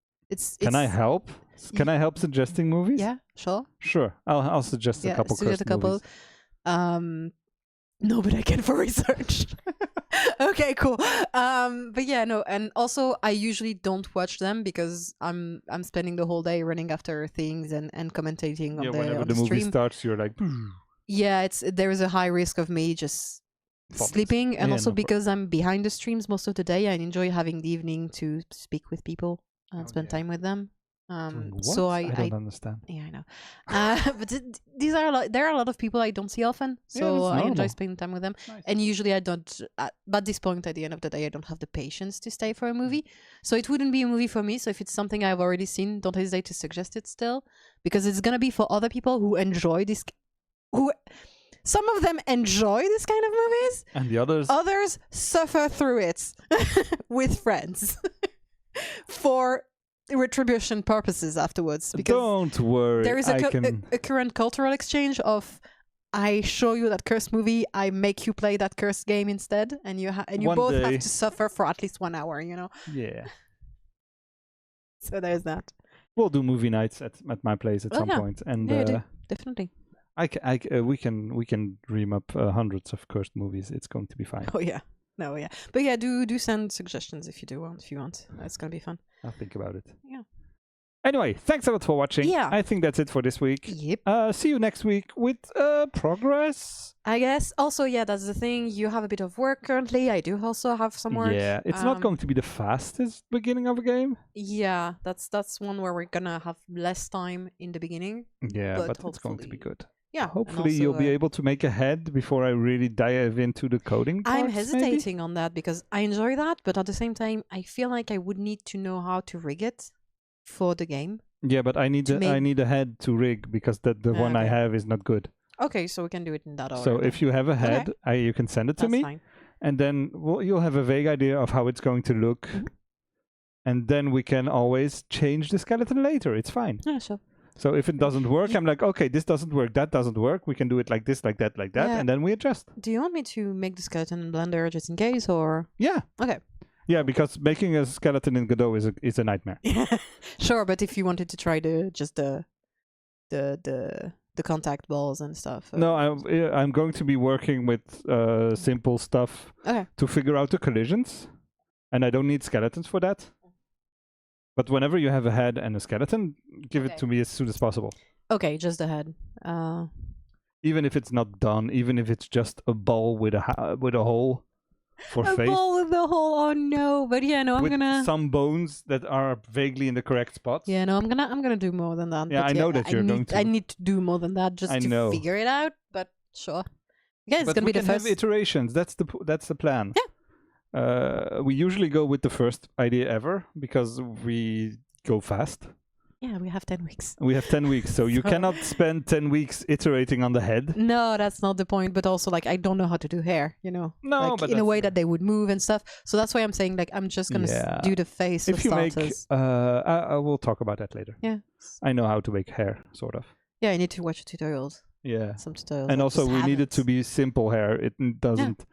Speaker 2: Can I help? Can I help suggesting movies?
Speaker 3: Yeah, sure.
Speaker 2: Sure. I'll suggest a couple
Speaker 3: suggest
Speaker 2: cursed movies.
Speaker 3: No, but I can for research. Okay, cool. But yeah, no, and also I usually don't watch them because I'm spending the whole day running after things and commentating on
Speaker 2: Whenever
Speaker 3: on
Speaker 2: the movie
Speaker 3: stream.
Speaker 2: starts, you're like,
Speaker 3: Yeah, there is a high risk of me just
Speaker 2: Falling
Speaker 3: sleeping, and
Speaker 2: Yeah,
Speaker 3: also
Speaker 2: no
Speaker 3: because I'm behind the streams most of the day, I enjoy having the evening to speak with people and spend time with them. So
Speaker 2: I
Speaker 3: I
Speaker 2: don't understand.
Speaker 3: yeah, I know. But these are there are a lot of people I don't see often, so
Speaker 2: that's
Speaker 3: I enjoy
Speaker 2: normal.
Speaker 3: spending time with them.
Speaker 2: Nice.
Speaker 3: And usually I don't. At this point, at the end of the day, I don't have the patience to stay for a movie, so it wouldn't be a movie for me. So if it's something I've already seen, don't hesitate to suggest it still, because it's gonna be for other people who enjoy this. Some of them enjoy this kind of movies.
Speaker 2: And the others?
Speaker 3: Others suffer through it with friends for retribution purposes afterwards. Because
Speaker 2: don't worry.
Speaker 3: there is a current cultural exchange of I show you that cursed movie, I make you play that cursed game instead, and you both have to suffer for at least 1 hour, you know?
Speaker 2: Yeah.
Speaker 3: So there's that.
Speaker 2: We'll do movie nights at my place at some point. And
Speaker 3: yeah, definitely.
Speaker 2: we can dream up hundreds of cursed movies. It's going to be fine.
Speaker 3: Oh yeah. No, yeah. But yeah, do send suggestions if you want. It's going to be fun.
Speaker 2: I'll think about it.
Speaker 3: Yeah.
Speaker 2: Anyway, thanks a lot for watching.
Speaker 3: Yeah.
Speaker 2: I think that's it for this week.
Speaker 3: Yep.
Speaker 2: See you next week with progress.
Speaker 3: I guess. Also, yeah, that's the thing. You have a bit of work currently. I do also have some work.
Speaker 2: Yeah, it's not going to be the fastest beginning of a game.
Speaker 3: Yeah, that's one where we're gonna have less time in the beginning.
Speaker 2: Yeah, but it's going to be good.
Speaker 3: Yeah.
Speaker 2: Hopefully you'll be able to make a head before I really dive into the coding parts,
Speaker 3: I'm hesitating on that because I enjoy that, but at the same time, I feel like I would need to know how to rig it for the game.
Speaker 2: Yeah, but I need a head to rig because the one I have is not good.
Speaker 3: Okay, so we can do it in that order.
Speaker 2: So if you have a head, you can send it to me,
Speaker 3: fine.
Speaker 2: And then you'll have a vague idea of how it's going to look, and then we can always change the skeleton later. It's fine.
Speaker 3: Yeah, sure.
Speaker 2: So if it doesn't work, I'm like, okay, this doesn't work, that doesn't work. We can do it like this, like that, like that, and then we adjust.
Speaker 3: Do you want me to make the skeleton in Blender just in case, or?
Speaker 2: Yeah.
Speaker 3: Okay.
Speaker 2: Yeah, because making a skeleton in Godot is a nightmare.
Speaker 3: Sure, but if you wanted to try the contact balls and stuff.
Speaker 2: No, I'm going to be working with simple stuff to figure out the collisions, and I don't need skeletons for that. But whenever you have a head and a skeleton, give it to me as soon as possible.
Speaker 3: Okay, just the head.
Speaker 2: Even if it's not done, even if it's just a ball with a hole for face.
Speaker 3: A ball with a hole. Oh no! But yeah, no,
Speaker 2: with some bones that are vaguely in the correct spots.
Speaker 3: Yeah, no, I'm gonna do more than that.
Speaker 2: Yeah, I know that you're going to.
Speaker 3: I need to do more than that just to figure it out. But sure. Yeah, it's gonna be the first.
Speaker 2: Have iterations. That's the plan.
Speaker 3: Yeah.
Speaker 2: We usually go with the first idea ever because we go fast.
Speaker 3: Yeah, we have 10 weeks.
Speaker 2: We have 10 weeks, so you cannot spend 10 weeks iterating on the head.
Speaker 3: No, that's not the point. But also, like, I don't know how to do hair, you know?
Speaker 2: No,
Speaker 3: like,
Speaker 2: but
Speaker 3: in a way that they would move and stuff. So that's why I'm saying, like, I'm just going to do the face
Speaker 2: if
Speaker 3: of
Speaker 2: you
Speaker 3: starters.
Speaker 2: I will talk about that later.
Speaker 3: Yeah.
Speaker 2: I know how to make hair, sort of.
Speaker 3: Yeah, I need to watch tutorials.
Speaker 2: Yeah.
Speaker 3: Some tutorials.
Speaker 2: And also, we need it to be simple hair. It doesn't...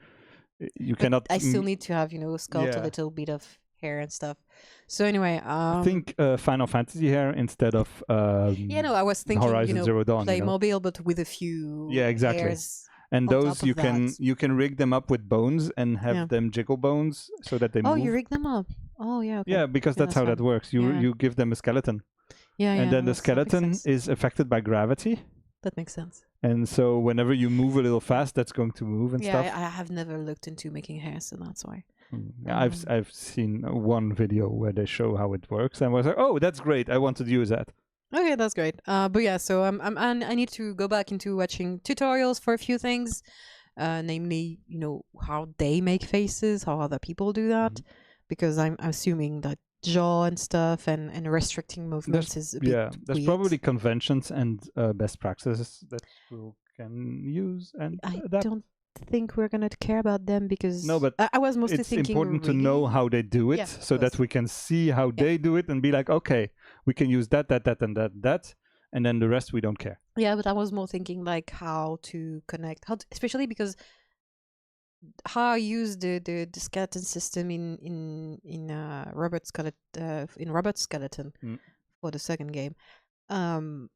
Speaker 2: You cannot...
Speaker 3: I still need to have, sculpt a little bit of hair and stuff. So anyway,
Speaker 2: I think Final Fantasy hair instead of
Speaker 3: I was thinking
Speaker 2: Horizon Zero Dawn,
Speaker 3: Playmobil, but with a few hairs.
Speaker 2: And those you can rig them up with bones and have them jiggle bones so that they move.
Speaker 3: Oh, you rig them up. Oh yeah. Okay.
Speaker 2: Yeah, because that's how that works. You give them a skeleton.
Speaker 3: Yeah.
Speaker 2: And then the skeleton is affected by gravity.
Speaker 3: That makes sense.
Speaker 2: And so whenever you move a little fast, that's going to move and stuff.
Speaker 3: Yeah, I have never looked into making hair, so that's why.
Speaker 2: Yeah, I've seen one video where they show how it works, and I was like, oh, that's great. I want to use that.
Speaker 3: Okay, that's great. But yeah, so I need to go back into watching tutorials for a few things, namely, how they make faces, how other people do that, because I'm assuming that jaw and stuff and restricting movements is a bit
Speaker 2: there's
Speaker 3: weird.
Speaker 2: Probably conventions and best practices that we can use and adapt.
Speaker 3: I don't think we're gonna care about them because
Speaker 2: but
Speaker 3: I was mostly thinking
Speaker 2: it's important to know how they do it so that we can see how they do it and be like, okay, we can use that and then the rest we don't care.
Speaker 3: Yeah, but I was more thinking like how to connect, especially because how I use the skeleton system in Robert Skeleton for the second game. I'm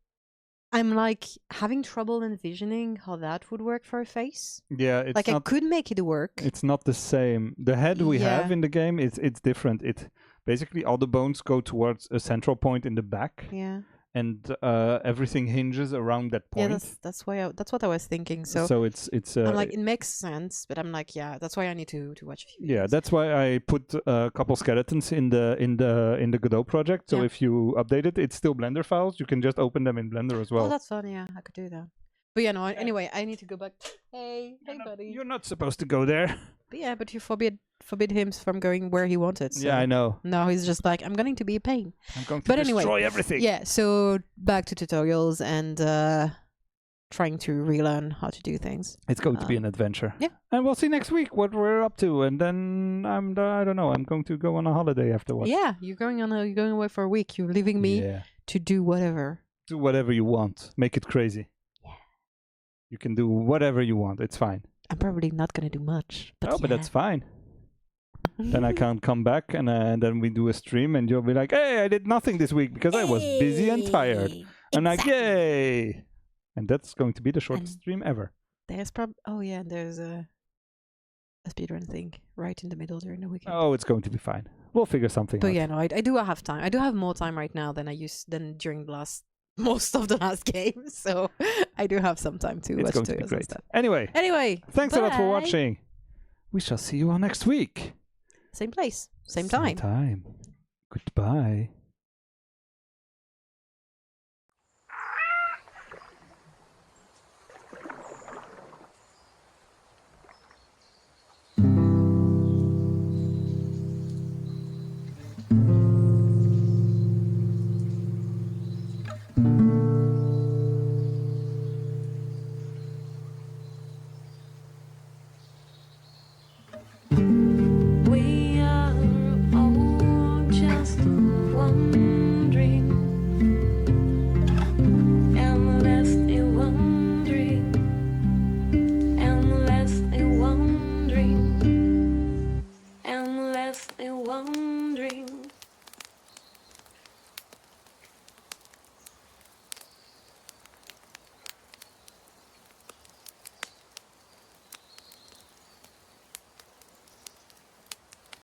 Speaker 3: like having trouble envisioning how that would work for a face.
Speaker 2: Yeah, it's
Speaker 3: like I could make it work.
Speaker 2: It's not the same. The head we have in the game it's different. It basically all the bones go towards a central point in the back.
Speaker 3: Yeah.
Speaker 2: And everything hinges around that point.
Speaker 3: Yeah, that's what I was thinking. So
Speaker 2: it's
Speaker 3: I'm like, it makes sense, but I'm like, that's why I need to watch a few videos.
Speaker 2: Yeah, that's why I put a couple skeletons in the Godot project. So if you update it, it's still Blender files. You can just open them in Blender as well.
Speaker 3: Oh, that's fun. Yeah, I could do that. But yeah, no. Anyway, I need to go back. Hey, buddy.
Speaker 2: You're not supposed to go there.
Speaker 3: But you forbid him from going where he wanted. So.
Speaker 2: Yeah, I know.
Speaker 3: No, he's just like, I'm going to be a pain.
Speaker 2: I'm going to destroy everything.
Speaker 3: Yeah, so back to tutorials and trying to relearn how to do things.
Speaker 2: It's going to be an adventure.
Speaker 3: Yeah.
Speaker 2: And we'll see next week what we're up to. And then I don't know. I'm going to go on a holiday afterwards.
Speaker 3: Yeah, you're going away for a week. You're leaving me to do whatever.
Speaker 2: Do whatever you want. Make it crazy.
Speaker 3: Yeah.
Speaker 2: You can do whatever you want. It's fine.
Speaker 3: I'm probably not going to do much. But
Speaker 2: but that's fine. Then I can't come back and then we do a stream and you'll be like, hey, I did nothing this week because I was busy and tired. I'm like, yay. And that's going to be the shortest stream ever.
Speaker 3: There's there's a speedrun thing right in the middle during the weekend.
Speaker 2: Oh, it's going to be fine. We'll figure something out.
Speaker 3: But yeah, no, I do have time. I do have more time right now than during most of the last game. So I do have some time to watch
Speaker 2: going to be great. Stuff. Anyway, thanks a lot for watching. We shall see you all next week.
Speaker 3: Same place, same time.
Speaker 2: Goodbye.